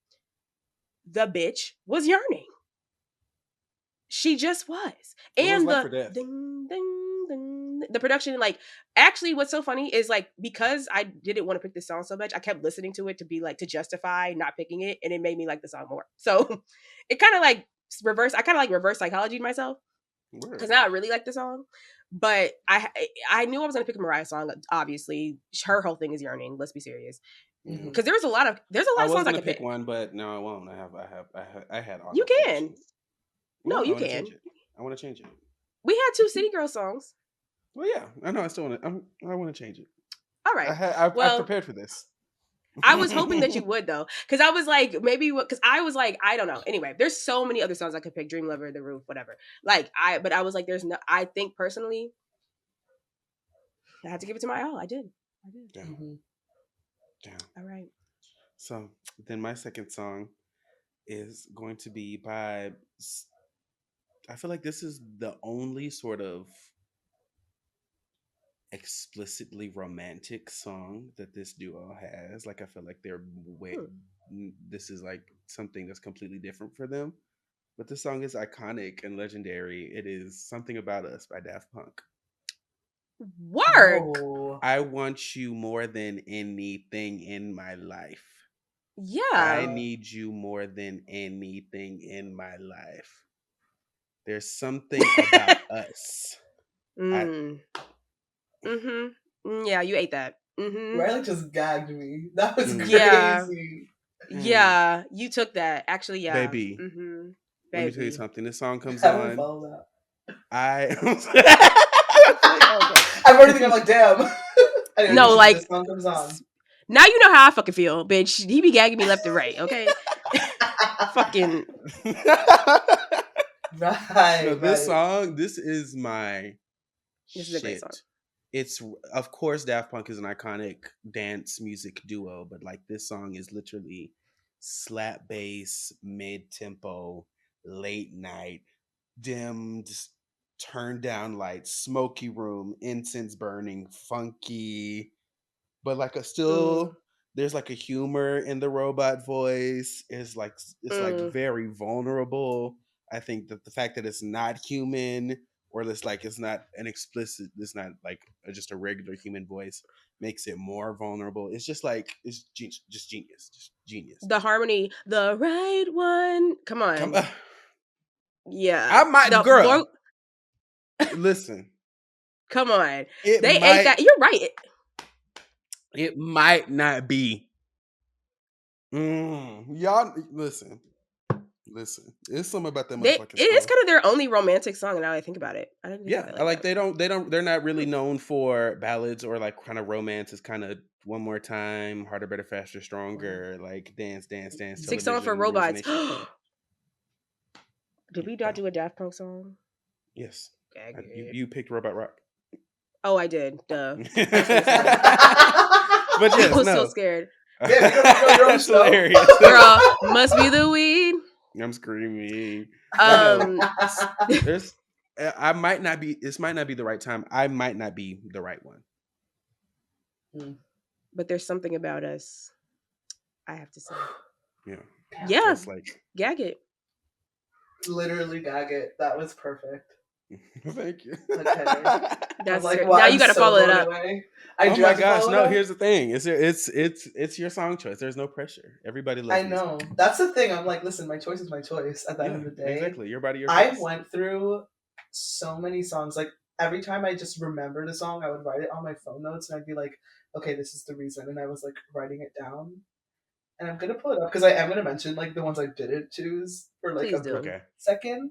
the bitch was yearning. She just was. What was And Life the or Death? ding, ding, ding, the production, like, actually, what's so funny is like because I didn't want to pick this song so much, I kept listening to it to be like to justify not picking it, and it made me like the song more. So it kind of like I kind of like reverse psychology myself because Word. now I really like the song. But I knew I was gonna pick a Mariah song. Obviously, her whole thing is yearning. Let's be serious, Yeah. because there's a lot of I was songs I gonna could pick pick. one, but no, I won't. I had You honorable can. mentions. No, No, I you want to can. change it. I want to change it. We had 2 City Girl songs. Well, yeah, I know. I still want to. I want to change it. All right. I've Well, prepared for this. I was hoping that you would though, because I was like, maybe because I was like, I don't know. Anyway, there's so many other songs I could pick: Dream Lover, The Roof, whatever. But I was like, there's no. I think personally, I had to give it to my all. I did. Damn. Mm-hmm. Damn. All right. So then my second song is going to be by. I feel like this is the only sort of explicitly romantic song that this duo has. Like I feel like they're way. This is like something that's completely different for them. But this song is iconic and legendary. It is "Something About Us" by Daft Punk. Work. Oh. I want you more than anything in my life. Yeah. I need you more than anything in my life. There's something about us. Yeah, you ate that. Riley just gagged me. That was Yeah. crazy. Yeah, you took that. Actually, yeah. Baby. Baby. Let me tell you something. This song comes I would on. follow that. I'm already thinking, I'm like, damn. I didn't No, wait till like this song comes on. now you know how I fucking feel, bitch. He be gagging me left and right, okay? Fucking No, Right, this right. song, this is my this is a great song. shit. It's of course Daft Punk is an iconic dance music duo, but like this song is literally slap bass, mid tempo, late night, dimmed, turned down lights, smoky room, incense burning, funky, but like a Mm, still there's like a humor in the robot voice. It's like mm. very vulnerable. I think that the fact that it's not human, or it's not an explicit, it's not like just a regular human voice, makes it more vulnerable. It's just like just genius, just genius. The harmony, the right one. Come Come on. Yeah. I might, The girl, listen, come on. it They ate might that. You're right. it might not be. Y'all listen. It's something about that They it motherfucking is song. kind of their only romantic song now I think about it. I didn't think Yeah, about it I like like that. they're not really Hmm. known for ballads or like kind of romance. It's kind of one more time, harder, better, faster, stronger, like dance, dance, dance, Six Song for television, rules and Robots. nation. Did we not Oh, do a Daft Punk song? yes. Gag You it. you picked Robot Rock. Oh, I did. Duh. But I was so scared. I yes, was so no. scared. Damn, you don't know your own That's show? hilarious. Girl, must be the weed. I'm screaming. But no, Um, there's I might not be this might not be the right time. I might not be the right one. Mm. but there's something about us. I have to say. Yeah. Yeah, That's like gag it. Literally gag it. That was perfect. thank you. Okay. I'm That's like, fair. well, Now I'm you got to so follow that blown up. away. I Oh do my have to gosh, follow it no, up. here's the thing. It's your song choice. There's no pressure. Everybody I loves this know. song. That's the thing. I'm like, listen, my choice is my choice at the end Yeah, of the day. exactly. Your body, your I choice. went through so many songs. Like, every time I just remembered a song, I would write it on my phone notes and I'd be like, okay, this is the reason. And I was like writing it down. And I'm going to pull it up because I am going to mention like the ones I didn't choose for like Please a do. Okay. second.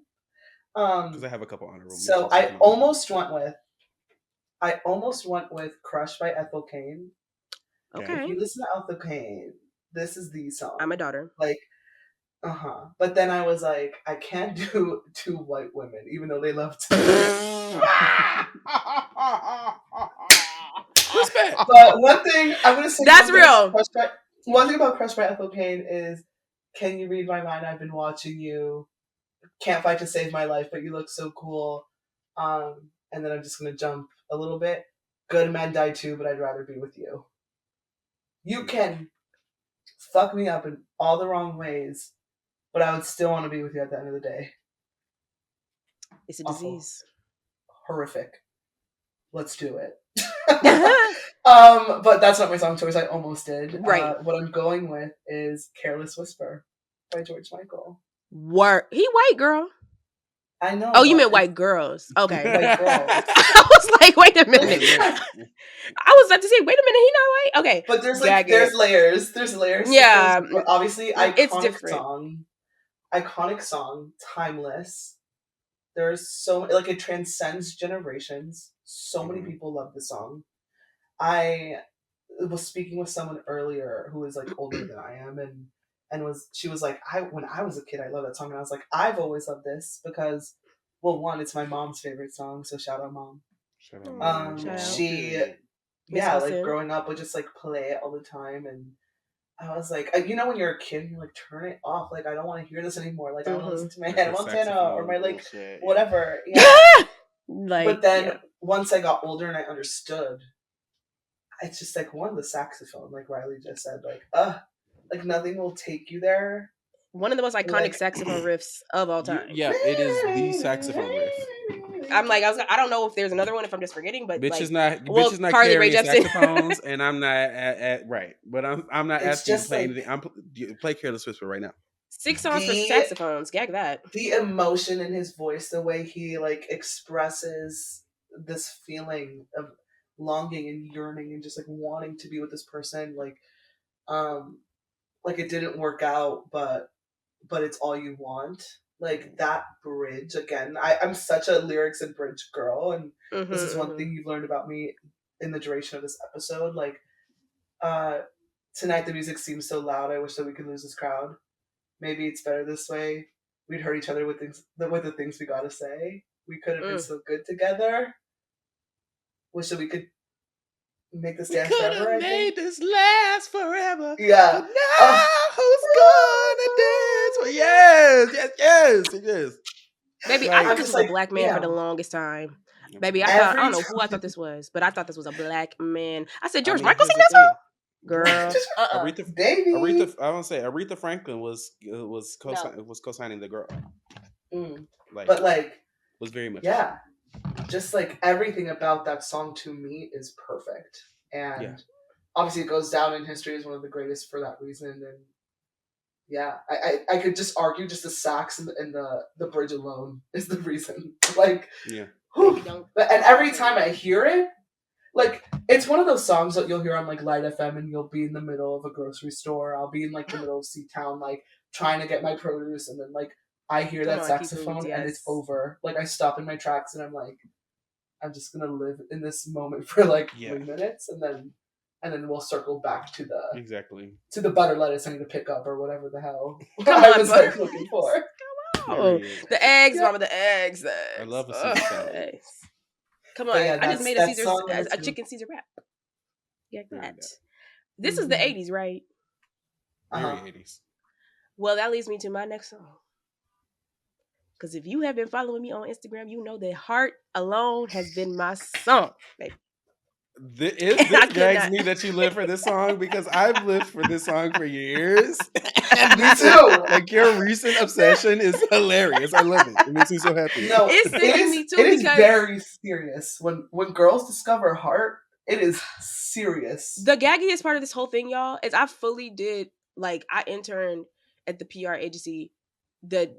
Because I have a couple honorable So mentions to come I almost went with Crush by Ethel Cain. Okay. If Okay. you listen to Ethel Cain, this is the I'm song. a daughter. Like, But then I was like, I can't do two white women, even though they love to. Respect. But one thing I'm gonna say That's about this, real. one thing about Crush by Ethel Cain is, can you read my mind? I've been watching you. Can't fight to save my life, but you look so cool. And then I'm just gonna jump a little bit. Good men die too, but I'd rather be with you. You can fuck me up in all the wrong ways, but I would still want to be with you at the end of the day. It's a Awful. disease. Horrific. Let's do it. Right. But that's not my song choice. I almost did. Right. What I'm going with is "Careless Whisper" by George Michael. Work. He white girl. I know, Oh, you but meant white girls. Okay. white girls. I was like, wait a minute. Yeah. I was about to say, wait a minute, he not white? Okay. But there's Gag there's it. layers. There's layers to "Careless Yeah. Whisper." Obviously, It's different. iconic song, timeless. There's so like it transcends generations. So many Mhm. people love the song. I was speaking with someone earlier who is like older than I am, and she was like, I when I was a kid, I loved that song, and I was like, I've always loved this because, well, one, it's my mom's favorite song, so shout out mom. Shout out, Aw, mom. shout out. She, Miss yeah, like Wilson. growing up would just like play it all the time, and I was like, when you're a kid, you're like, turn it off, like I don't want to hear this anymore, like I want to Mm-hmm. listen to my Like the Hannah Montana or saxophone my like bullshit. Yeah. whatever, yeah. Like, But then yeah. once I got older and I understood, it's just like one, the saxophone, like Reilee just said, like nothing will take you there. One of the most iconic Like, saxophone riffs of all time. Yeah, it is the saxophone riff. I don't know if there's another one if I'm just forgetting, but Bitch like, is not well, Carly Rae carrying Jepsen. saxophones, and I'm not at right. But I'm not it's asking you to just play like anything. Play Careless Whisper right now. 6 songs for the saxophones. Gag that. the emotion in his voice, the way he like expresses this feeling of longing and yearning and just like wanting to be with this person, um like it didn't work out, but it's all you want. like that bridge again. I'm such a lyrics and bridge girl, and this is one thing you've learned about me in the duration of this episode. Like, uh, tonight the music seems so loud. I wish that we could lose this crowd. Maybe it's better this way. We'd hurt each other with the things we gotta say. We could have been so good together. Wish that we could make this We dance could forever. have made this last forever. Yeah. But now who's gonna dance? Well, yes. Baby, I Like, thought I'm this just was a like, black man for the yeah. longest time. Baby, I don't know who I thought this was, but I thought this was a black man. I said, George Michael here's sing the that song? thing. Girl. Baby. I want to say Aretha Franklin was No. co-signing the girl. Like, But like, was very much. yeah, just like everything about that song to me is perfect, and obviously it goes down in history as one of the greatest for that reason. And yeah, I could just argue just the sax and the bridge alone is the reason. Like, yeah. whew. And every time I hear it, like, it's one of those songs that you'll hear on like Light FM, and you'll be in the middle of a grocery store. I'll be in like the middle of C-Town, like trying to get my produce, and then like I hear that saxophone and it's over. Like, I stop in my tracks and I'm like, I'm just gonna live in this moment for like 3 minutes, and then we'll circle back to the butter lettuce I need to pick up or whatever the hell I was like looking for. Oh, the eggs, mama, the eggs. I love a Caesar salad. Come on, Yeah, I just made a chicken Caesar wrap. Yeah, that. This is the 80s, right? Very 80s. Well, that leads me to my next song. Because if you have been following me on Instagram, you know that Heart Alone has been my song, baby. This drags me that you live for this song, because I've lived for this song for years. And me too. Like, your recent obsession is hilarious. I love it. It makes me so happy. No, it's singing me too. It is very serious. When girls discover Heart, it is serious. The gaggiest part of this whole thing, y'all, is I fully did, like, I interned at the PR agency that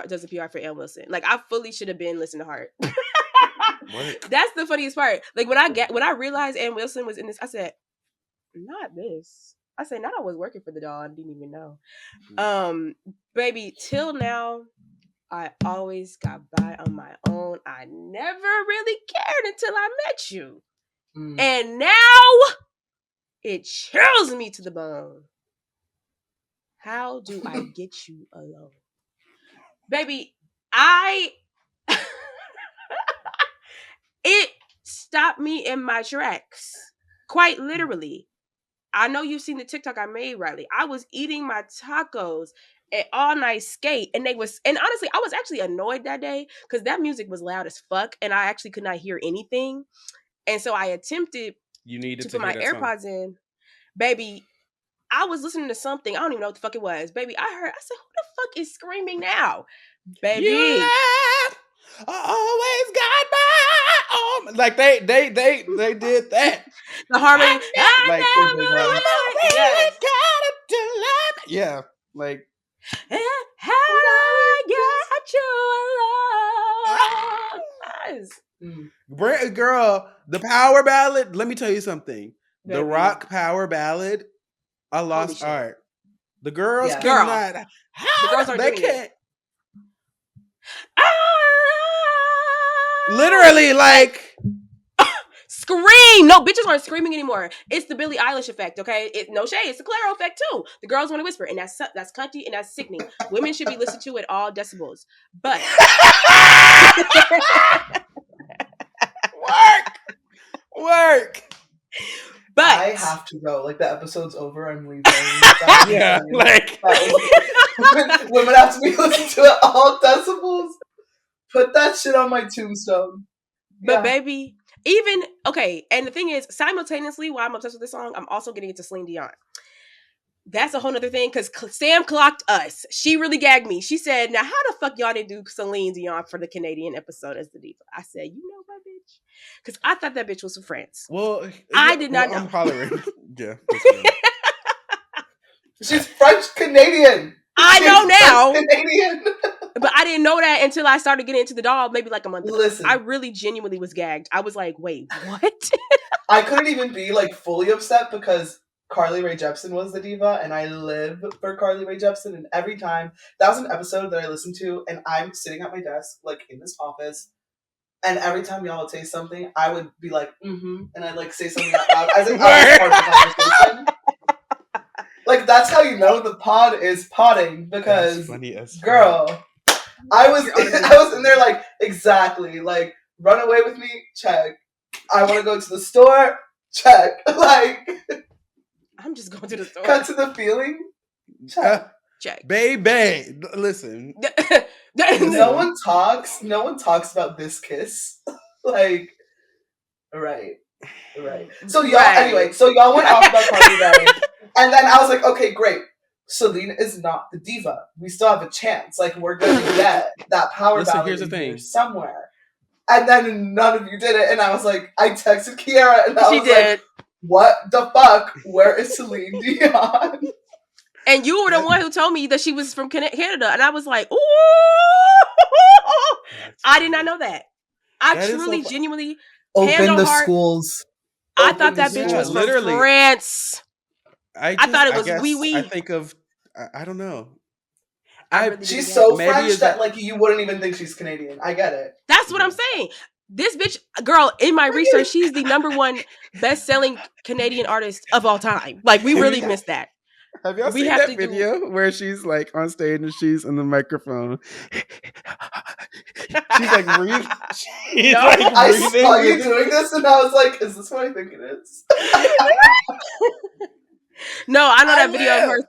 does the PR for Sam Olson. Like, I fully should have been listening to Heart. That's the funniest part. Like, when I realized Sam Wilson was in this, I said, not this. I said, not I was working for the doll. I didn't even know. Baby, till now, I always got by on my own. I never really cared until I met you. And now it chills me to the bone. How do I get you alone? Baby, it stopped me in my tracks. Quite literally. I know you've seen the TikTok I made, Reilee. I was eating my tacos at All Night Skate, and honestly, I was actually annoyed that day because that music was loud as fuck, and I actually could not hear anything. And so I attempted to put my AirPods in. Baby, I was listening to something. I don't even know what the fuck it was. Baby, I said, who the fuck is screaming now? Baby. You laugh, I always got my own. Like, they did that. The harmony. Yeah, like, how I get you alone. Girl, the power ballad. Let me tell you something. Baby. The rock power ballad, I lost art. The girls cannot. The girls are doing it. Literally, like, scream. No, bitches aren't screaming anymore. It's the Billie Eilish effect, okay? No shade. It's the Clairo effect too. The girls want to whisper, and that's cunty and that's sickening. Women should be listened to at all decibels. But work. But I have to go. Like, the episode's over. I'm leaving. Yeah, like, women have to be listening to it all decibels. Put that shit on my tombstone. But baby, even okay. And the thing is, simultaneously, while I'm obsessed with this song, I'm also getting into Celine Dion. That's a whole nother thing, because Sam clocked us. She really gagged me. She said, now, how the fuck y'all didn't do Celine Dion for the Canadian episode as the diva? I said, you know what, bitch? Because I thought that bitch was from France. Well, I did not know. I'm hollering. Yeah. She's French-Canadian. I know now. Canadian. But I didn't know that until I started getting into the doll maybe like a month ago. Listen. I really genuinely was gagged. I was like, wait, what? I couldn't even be like fully upset because Carly Rae Jepsen was the diva, and I live for Carly Rae Jepsen. And every time that was an episode that I listened to, and I'm sitting at my desk, like in this office, and every time y'all would say something, I would be like, mm-hmm, and I'd like say something out loud as if I was part of the conversation. Like that's how you know the pod is podding because, That's funny as girl, I was in there like exactly like run away with me, check. I want to go to the store, check. Like I'm just going to the store. cut to the feeling, check. Check. Baby, listen. No one talks about this kiss. Like, right. So y'all, anyway, y'all went off about Carly Rae, and then I was like, okay, great. Celine is not the diva. We still have a chance. Like, we're gonna get that power ballad Here's the in thing. here somewhere. And then none of you did it, and I was like, I texted Kiara, and I was like, what the fuck? Where is Celine Dion? And you were the one who told me that she was from Canada, and I was like, ooh, I did not know that. I truly, genuinely, open the schools. I thought that bitch was from France. I thought it was wee wee. I think of, I don't know. She's so French that like you wouldn't even think she's Canadian. I get it. That's what I'm saying. This bitch, girl, in my research, she's the #1 best-selling Canadian artist of all time. Like, we really missed that. Have y'all seen that video where she's like on stage and she's in the microphone? She's like breathing. I saw you doing this and I was like, is this what I think it is? No, I know that video of her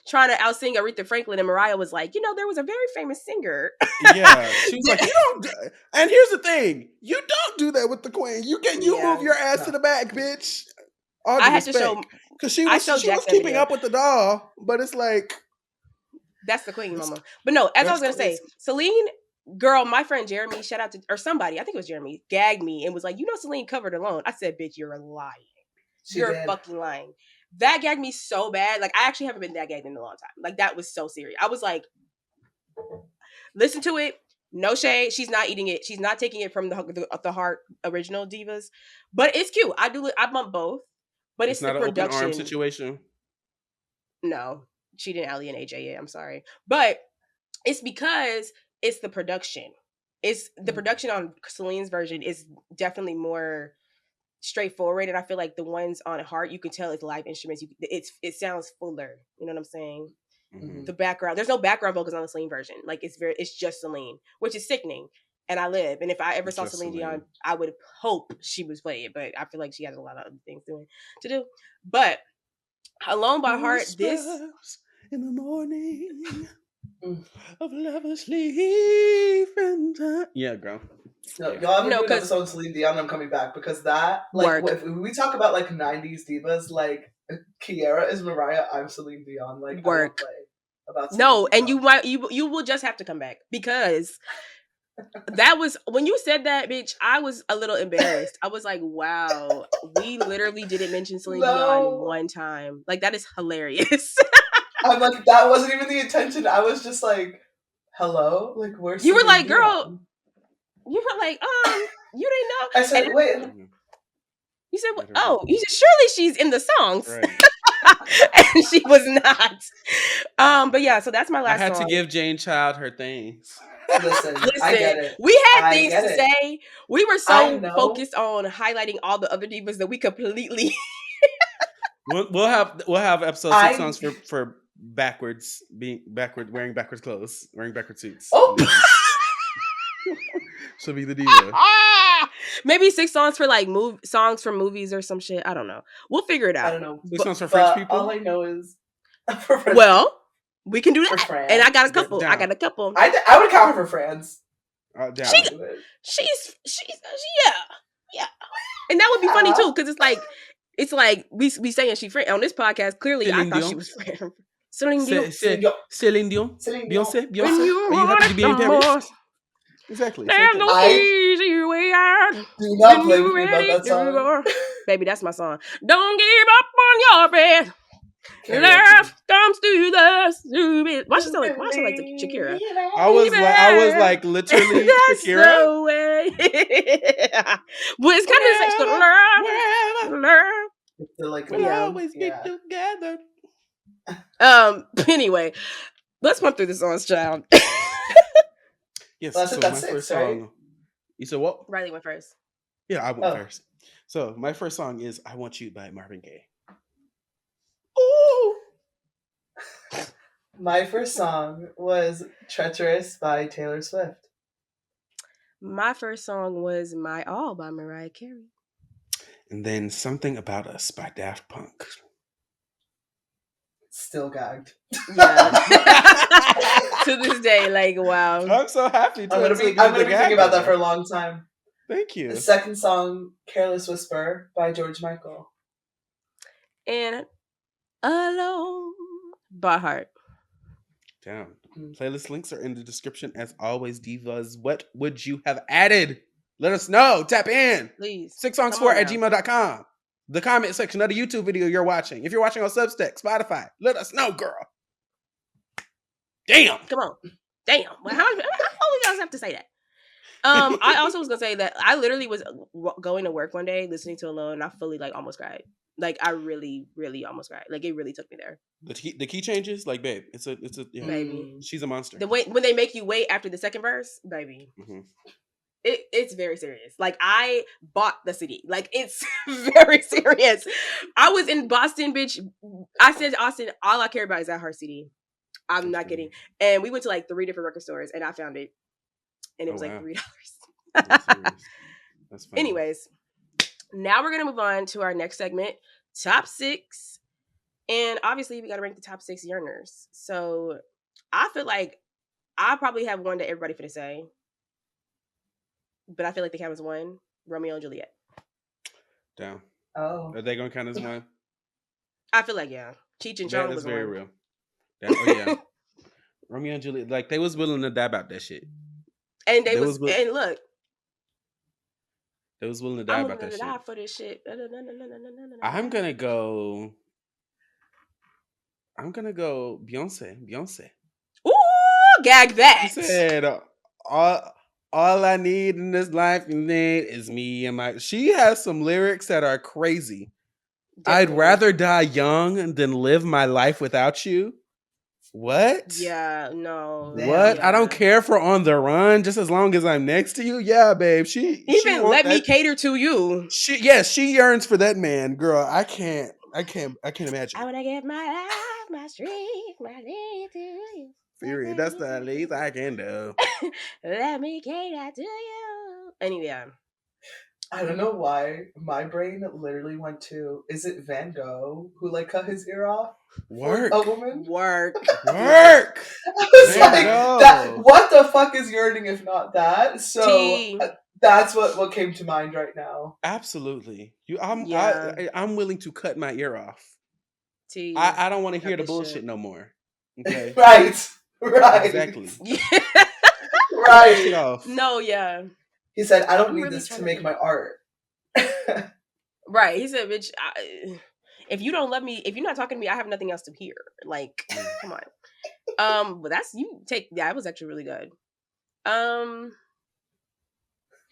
trying to outsing Aretha Franklin, and Mariah was like, there was a very famous singer. Yeah, she was like, you don't. And here's the thing: you don't do that with the Queen. You move your ass to the back, bitch. I had to show because she was keeping up with the doll, but it's like that's the Queen, mama. But no, as I was gonna say, Celine, girl, my friend Jeremy, shout out to or somebody, I think it was Jeremy, gagged me and was like, Celine covered alone. I said, bitch, you're lying. You're fucking lying. That gagged me so bad. Like, I actually haven't been that gagged in a long time. Like, that was so serious. I was like, listen to it. No shade. She's not eating it. She's not taking it from the Heart original divas. But it's cute. I bump both. But it's the not production. An open arm situation. No. She didn't alienate AJ yet. I'm sorry. But it's because it's the production. It's the production on Celine's version is definitely more straightforward, and I feel like the ones on Heart, you can tell it's live instruments. It sounds fuller. You know what I'm saying? Mm-hmm. The background, there's no background vocals on the Celine version. Like it's just Celine, which is sickening. And I live, and if I ever saw Celine Dion, I would hope she was playing, but I feel like she has a lot of other things to do. But Alone by Heart, this in the morning of lovers sleeping time. Yeah, girl. No, y'all have an episode of Celine Dion. I'm coming back because that, like, if we talk about like '90s divas, like Kiara is Mariah, I'm Celine Dion. Like, work. About no, and you will just have to come back because that was when you said that, bitch. I was a little embarrassed. I was like, wow, we literally didn't mention Celine Dion one time. Like, that is hilarious. I'm like, that wasn't even the intention. I was just like, hello, like, where's you were like, girl. You were like, you didn't know. I said, wait. You said, oh, you said, surely she's in the songs. Right. And she was not. But yeah, so that's my last song. I had song. to give Jane Child her things. Listen, I get it. We had things to say. We were so focused on highlighting all the other divas that we completely... We'll have episode 6 songs for wearing backwards clothes, wearing backwards suits. Oh! She'll be the diva. Maybe 6 songs for like songs from movies or some shit. I don't know. We'll figure it out. I don't know. 6 songs for French people. All I know is well, we can do that. And I got a couple. I would count her for France. She's yeah. And that would be funny too, because it's like we saying she French on this podcast. Clearly, I thought she was French. Celine Dion. Beyonce. Are you happy to be in Paris? Exactly. There's no easy way out. Do not play with me about that song. Baby, that's my song. Don't give up on your bed. Love comes to the stupid. Why she sound like Shakira? I was like literally Shakira. No way. But it's kind of like love. It's the, like, We'll Yeah. always be yeah. together. Anyway, let's run through the songs, child. Yes. Well, I said So that's my first 6, right? song. You said what? Riley went first. Yeah, I went Oh, first. So my first song is "I Want You" by Marvin Gaye. Ooh. my first song was "Treacherous" by Taylor Swift. My first song was "My All" by Mariah Carey. And then "Something About Us" by Daft Punk. Still gagged. Yeah. To this day, like, wow. I'm so happy. I'm gonna be thinking about that for a long time. Thank The you. second song, "Careless Whisper" by George Michael. And "Alone" by Heart. Damn. Mm. Playlist links are in the description as always, divas. What would you have added? Let us know. Tap in. Please. 6songs4@gmail.com. The comment section of the YouTube video you're watching. If you're watching on Substack, Spotify, let us know, girl. Damn. Come on. Damn. Well, how you guys have to say that? I also was gonna say that I literally was going to work one day listening to "Alone" and I fully like almost cried. Like I really, really almost cried. Like it really took me there. The key changes, like, babe, it's a yeah. Baby. She's a monster. The way when they make you wait after the second verse, baby. Mhm. It's very serious. Like I bought the CD. Like it's very serious. I was in Boston, bitch. I said to Austin, all I care about is that her CD. I'm not kidding. And we went to like 3 different record stores and I found it. And it was like wow. $3. That's serious. That's funny. Anyways, now we're gonna move on to our next segment, top 6. And obviously we gotta rank the top 6 yearners. So I feel like I probably have one that everybody finna say. But I feel like they count as one. Romeo and Juliet. Down. Oh. Are they gonna count as one? I feel like yeah. Cheech and Chong That's was very one. real. Oh yeah. Romeo and Juliet, like they was willing to dab out that shit. And they was and look. They was willing to die about that shit. Die for this shit. I'm gonna go Beyonce. Ooh, gag that. She said, all I need in this life is me and my. She has some lyrics that are crazy. Definitely. I'd rather die young than live my life without you. What? Yeah, no. What? Yeah. I don't care for On the Run, just as long as I'm next to you. Yeah, babe. She let me cater to you. She yearns for that man, girl. I can't imagine. I wanna give my life, my strength, my need to you. Period. That's the least I can do. Let me cater to you. Anyway. I don't know why my brain literally went to, is it Van Gogh who like cut his ear off? Work. A woman? Work. I was like, that, what the fuck is Yearning if not that? So that's what came to mind right now. Absolutely. I'm willing to cut my ear off. I don't want to hear the bullshit no more. Okay. Right. Exactly. Right. No, yeah. He said, I don't need this to make my art. Right. He said, bitch, if you don't love me, if you're not talking to me, I have nothing else to hear. Like, come on. But that was actually really good.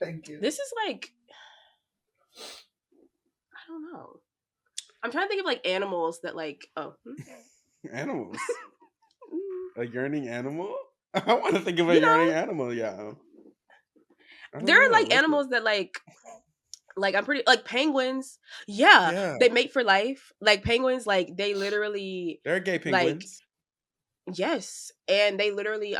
Thank you. This is like, I don't know. I'm trying to think of like animals that like, Animals. A yearning animal? I want to think of a yearning animal, yeah. There are like animals that like I'm pretty like penguins. Yeah, they mate for life. Like penguins, like they literally they're gay penguins. Like, yes, and they literally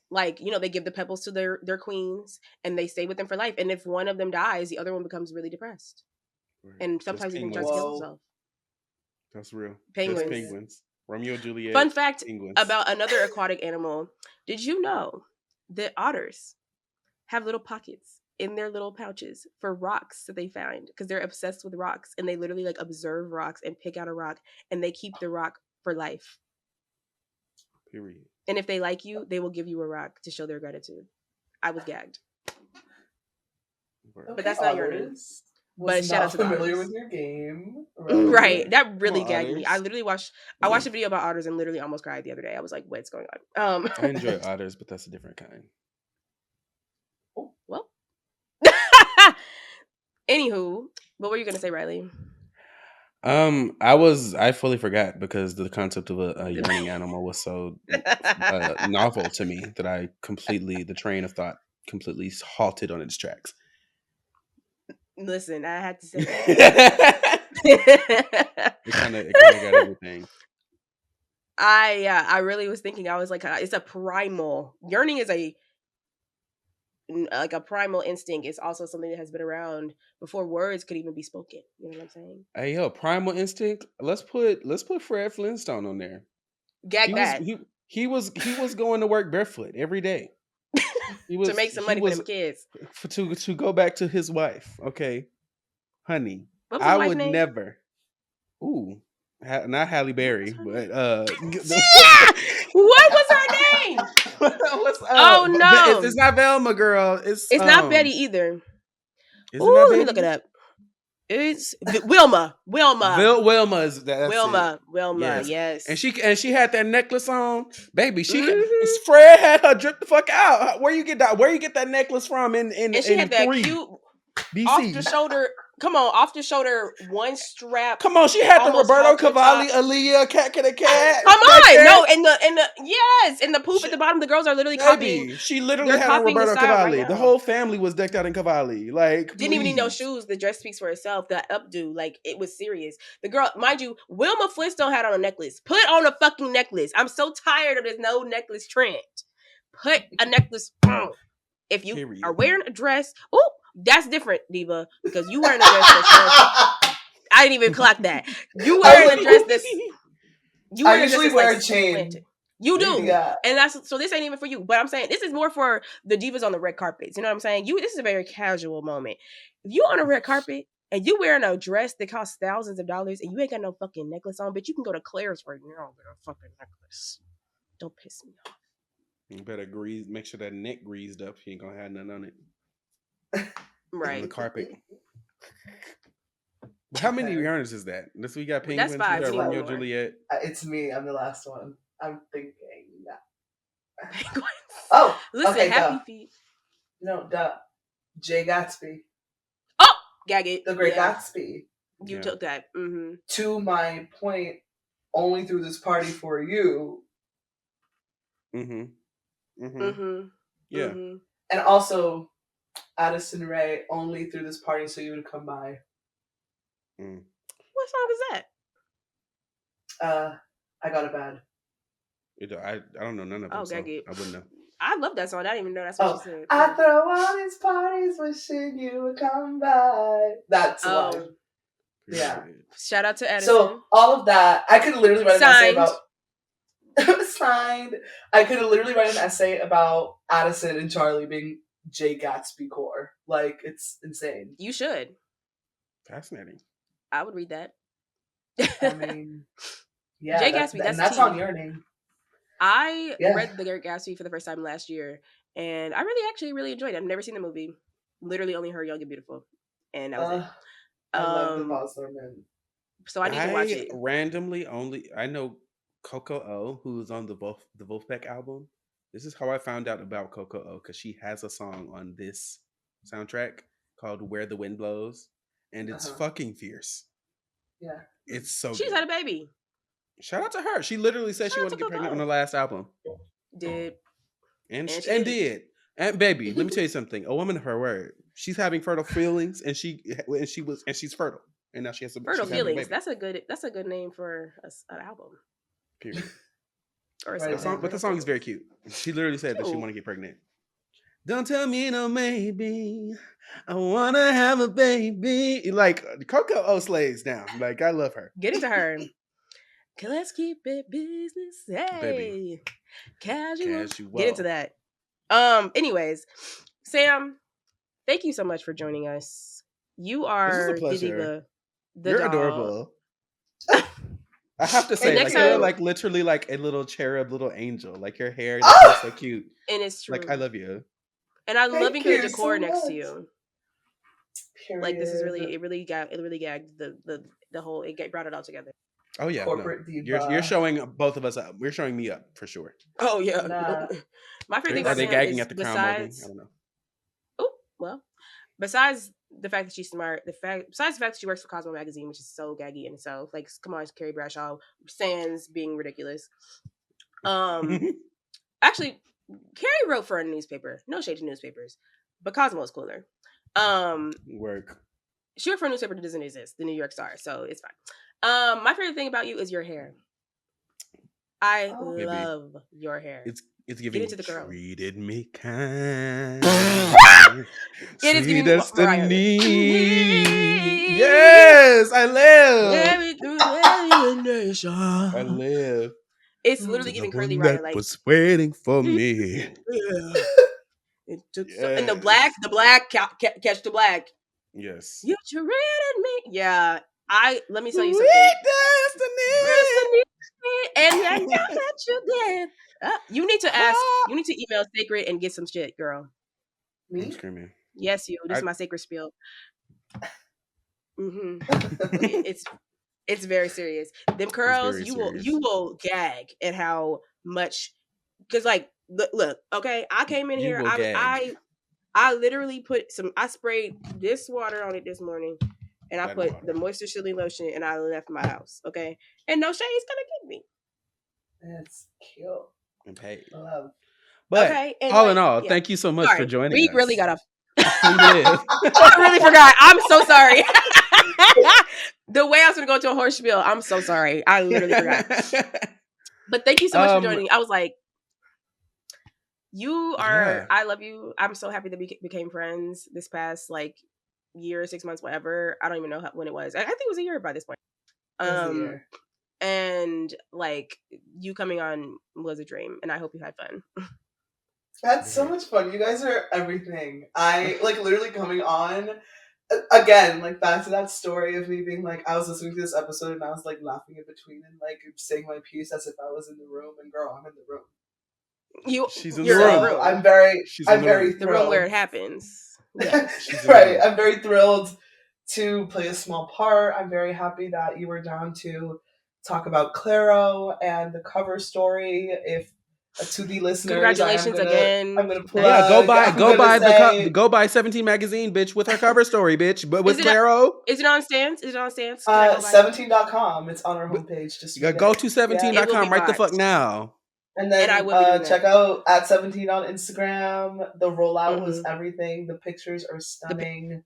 like they give the pebbles to their queens and they stay with them for life. And if one of them dies, the other one becomes really depressed. Right. And sometimes even tries to kill himself. That's real. Penguins. Romeo and Juliet. Fun fact about another aquatic animal. Did you know that otters have little pockets in their little pouches for rocks that they find because they're obsessed with rocks and they literally like observe rocks and pick out a rock and they keep the rock for life. Period. And if they like you, they will give you a rock to show their gratitude. I was gagged. Okay, but that's not Yearning. But shout out to familiar with your game. Right. That really gagged me. I watched a video about otters and literally almost cried the other day. I was like, what's going on? I enjoy otters, but that's a different kind. Well. Anywho, what were you gonna say, Reilee? I fully forgot because the concept of a yearning animal was so novel to me that the train of thought completely halted on its tracks. Listen, I had to say it that. it kind of got everything. I really was thinking. I was like, it's a primal yearning is like a primal instinct. It's also something that has been around before words could even be spoken. You know what I'm saying? Hey yo, primal instinct. Let's put Fred Flintstone on there. Gag He was that he was going to work barefoot every day. to make some He money for was them kids. to go back to his wife. Okay, honey, What was his I wife's would name? never. Ooh, not Halle What was Berry, her but name? What was her name? what's Oh no, it's not Velma, girl. it's not Betty either. Is it Ooh, not let me look it Betty? up. It's Wilma. Wilma. Wilma is that's it. Wilma. Wilma. Yes, and Yes. she had that necklace on, baby. Hmm. Fred had her drip the fuck out. Where you get that? Where you get that necklace from? And she In had that 3 cute off the BC. shoulder. Come on, off the shoulder, one strap, Come on, she had the almost Roberto half to the Cavalli, top. Aaliyah, cat Come back on, there. no, and the yes, and the poop at She, the bottom. The girls are literally copying. baby, she literally They're had on copying the Roberto style right Cavalli. The now. whole family was decked out in Cavalli. Like, Didn't even need no please. shoes. The dress speaks for itself. The updo, like it was serious. The girl, mind you, Wilma Flintstone had on a necklace. Put on a fucking necklace. I'm so tired of this no necklace trend. Put a necklace on. If you are Period. wearing a dress, oh, that's different, Diva, because you wearing a dress that's I didn't even clock that. You wearing a dress that's you I wearing a dress usually that's wear like a chain. slanted. You There you do. go. Yeah. And that's so this ain't even for you. But I'm saying this is more for the divas on the red carpets. You know what I'm saying? This is a very casual moment. If you on a red carpet and you wearing a dress that costs thousands of dollars and you ain't got no fucking necklace on, but you can go to Claire's right now and get a fucking necklace. Don't piss me off. You better make sure that neck greased up. She ain't gonna have nothing on it. On the Right. carpet. How many yarns is that? We got That's penguins, we 5. got You got Romeo one more. Juliet. It's me. I'm the last one. I'm thinking. Penguins. Oh, Listen, okay, happy duh. feet. No, duh. Jay Gatsby, Oh, gag it. the Great Yeah, Gatsby. you Yeah. took that. Mm-hmm. To my point, only through this party for you, Mm-hmm. Mm-hmm. Mm-hmm. Yeah. Mm-hmm. and also Addison Rae, only through this party so you would come by. Mm. What song is that? I got a bad. I don't know none of them, Oh, so gag it. I wouldn't know. I love that song. I didn't even know that's what Oh, she said. I throw all these parties wishing you would come by. That's why. Oh, Yeah. shout out to Addison. So all of that, I could literally write an essay Signed. about. Signed. I could literally write an essay about Addison and Charlie being Jay Gatsby core. Like, it's insane. You should. Fascinating. I would read that. I mean, yeah, Jay Gatsby, and that's that's tea. on Yearning. I Yeah. read The Great Gatsby for the first time last year, and I really enjoyed it. I've never seen the movie. Literally only heard Young and Beautiful, and that was it. I love the Bosler men. So I need to watch it. Randomly I know Coco O, who's on the Wolfpack album. This is how I found out about Coco O, because she has a song on this soundtrack called "Where the Wind Blows," and it's fucking fierce. Yeah, it's so. She's had a baby. Shout out to her. She literally said she wanted to get pregnant on the last album. Did and did. And baby, let me tell you something. A woman of her word. She's having fertile feelings, and she's fertile, and now she has fertile feelings. That's a good name for an album. Period. Or but the song is very cute. She literally said that she want to get pregnant. Don't tell me no maybe. I wanna have a baby. Like Coco O slays now. Like I love her. Get into her. Let's keep it business. Hey, baby. Casual. Get into that. Anyways, Sam, thank you so much for joining us. You are a pleasure. You're doll. Adorable. I have to say, like you're like literally like a little cherub, little angel. Like your hair is so cute. And it's true. Like I love you. And I'm loving the decor next to you. Period. Like this is it really gagged the whole brought it all together. Oh yeah, corporate diva. You're showing both of us up. We're showing me up for sure. Oh yeah. Nah. My favorite thing are they gagging at the crown molding? I don't know. Oh well, besides the fact that she's smart, besides the fact that she works for Cosmo magazine, which is so gaggy in itself. Like, come on, Carrie Bradshaw, sans being ridiculous. Actually, Carrie wrote for a newspaper. No shade to newspapers, but Cosmo is cooler. Work. She wrote for a newspaper that doesn't exist, the New York Star, so it's fine. My favorite thing about you is your hair. I love your hair. It's giving into the girl. Treated me kind. It is giving destiny. Yes, I live. I live. It's literally giving Curly Rider, like, was waiting for me. Yeah. It took and the black catch the black. Yes. You treated me. Yeah. Let me tell you something. Destiny. And I know that you did. You need to ask. You need to email Sacred and get some shit, girl. Me? I'm screaming. Yes, you. This is my Sacred spiel. It's very serious. Them curls, you will gag at how much. Because, like, look, okay, I came in here. I literally I sprayed this water on it this morning, and I put the moisture shielding lotion, and I left my house. Okay, and no shade's gonna get me. That's cute. And paid. Love. But all in all, thank you so much for joining us. We really got off. I really forgot. I'm so sorry. The way I was gonna go to a horse spiel, I'm so sorry. I literally forgot. But thank you so much for joining. I was like, you are. I love you. I'm so happy that we became friends this past like year, 6 months, whatever. I don't even know when it was. I think it was a year by this point. And like you coming on was a dream, and I hope you had fun. That's so much fun. You guys are everything. I like literally coming on again, like back to that story of me being like, I was listening to this episode and I was like laughing in between and like saying my piece as if I was in the room, and girl, I'm in the room. She's in the room. I'm very thrilled. The room where it happens. Yeah. Right. I'm very thrilled to play a small part. I'm very happy that you were down to talk about Clairo and the cover story. If to the listeners, congratulations again. I'm gonna plug. Yeah, go buy 17 magazine, bitch, with her cover story, bitch. But with Clairo, is it on stands? 17.com. It's on our homepage. Just go to 17.com right the fuck now. And then I will check out at 17 on Instagram. The rollout was everything. The pictures are stunning.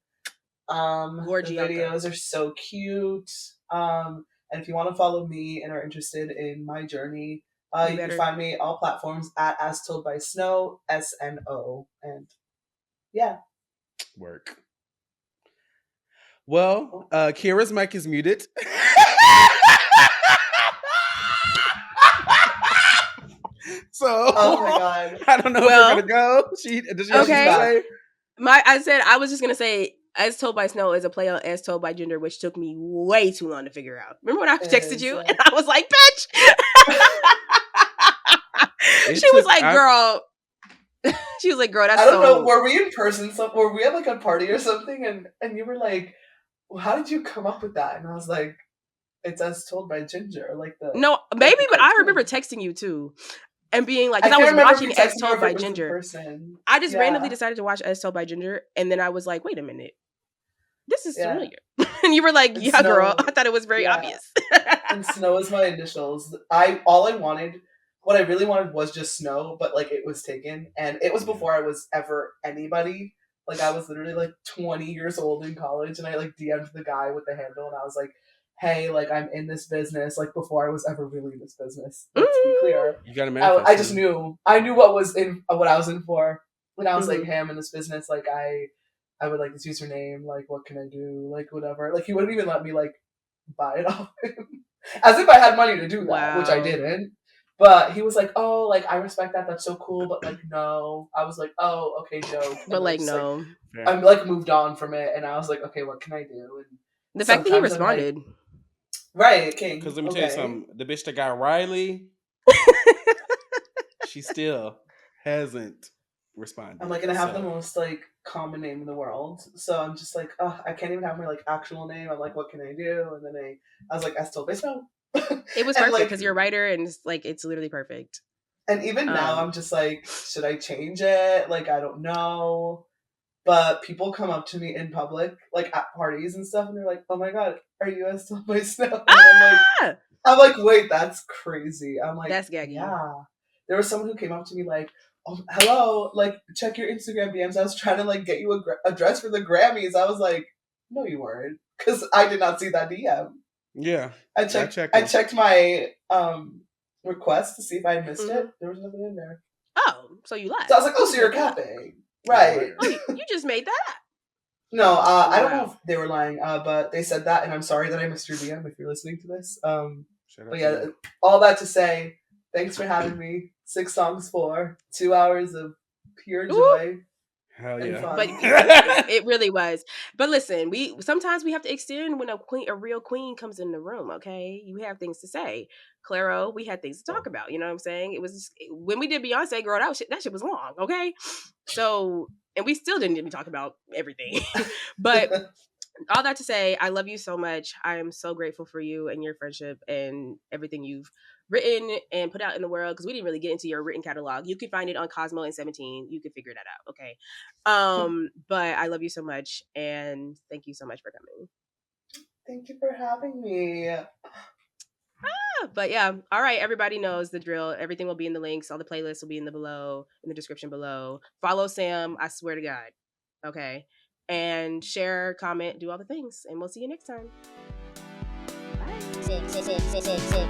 The videos are so cute. And if you want to follow me and are interested in my journey, you can find me all platforms at As Told by Snow, SNO. And yeah. Work. Well, Kiara's mic is muted. So oh my god, I don't know where we're gonna go. Does she say? I was just gonna say, As Told by Snow is a play on As Told by Gender, which took me way too long to figure out. Remember when I texted you and I was like, bitch? She was like, girl, that's I don't know, were we in person? Were we at like a party or something? And you were like, well, how did you come up with that? And I was like, it's As Told by Ginger. No, maybe, but I remember texting you too. And being like, because I was watching As Told by Ginger. I just randomly decided to watch As Told by Ginger, and then I was like, wait a minute, this is familiar. And you were like, and yeah, Snow, girl, I thought it was very obvious. And Snow is my initials. What I really wanted was just Snow, but like it was taken, and it was before I was ever anybody. Like I was literally like 20 years old in college, and I like DM'd the guy with the handle, and I was like, hey, like I'm in this business, like before I was ever really in this business. Let's be clear. You gotta manifest. I just knew. I knew what I was in for. When I was like, hey, I'm in this business, like I would like this username, like what can I do? Like whatever. Like he wouldn't even let me like buy it off him. As if I had money to do that, which I didn't. But he was like, oh, like I respect that, that's so cool, but like no. I was like, oh, okay, joke. But like no. Like, I'm like moved on from it, and I was like, okay, what can I do? And the fact that he responded. Right, King. Because let me tell you something. The bitch that got Reilee, she still hasn't responded. I'm like, and I have the most like common name in the world, so I'm just like, oh, I can't even have my like actual name. I'm like, what can I do? And then I was like, As Told by Snow. It was perfect because you're a writer, and it's literally perfect. And even now, I'm just like, should I change it? Like, I don't know. But people come up to me in public, like at parties and stuff, and they're like, "Oh my god, are you guys still my Snap?" And Ah! I'm like, wait, that's crazy. I'm like, That's gaggy. yeah. There was someone who came up to me like, oh, hello, like, check your Instagram DMs. I was trying to like get you a dress for the Grammys. I was like, no, you weren't, because I did not see that DM. Yeah, I I checked. checked I them. checked my request to see if I had missed Mm-hmm. it. There was nothing in there. Oh, so you lied. So I was like, oh, You so just you're made that up. capping, You're a right? liar. Oh, you just made that up. No, I don't know if Wow. they were lying, but they said that, and I'm sorry that I missed your DM if you're listening to this. Shout out But to yeah, you. all that to say, thanks for having me. 6 songs for 2 hours of pure Ooh. joy Hell and yeah. But fun. it really was. But listen, we sometimes we have to extend when a real queen comes in the room. Okay, you have things to say. Clairo, we had things to talk about. You know what I'm saying? It was when we did Beyonce, girl, that shit was long. Okay, so and we still didn't even talk about everything. But all that to say, I love you so much. I am so grateful for you and your friendship and everything you've written and put out in the world, because we didn't really get into your written catalog. You can find it on Cosmo and 17. You can figure that out. Okay. But I love you so much and thank you so much for coming. Thank you for having me. But yeah, all right, everybody knows the drill. Everything will be in the links. All the playlists will be in the description below. Follow Sam, I swear to God. Okay. And share, comment, do all the things. And we'll see you next time. Bye.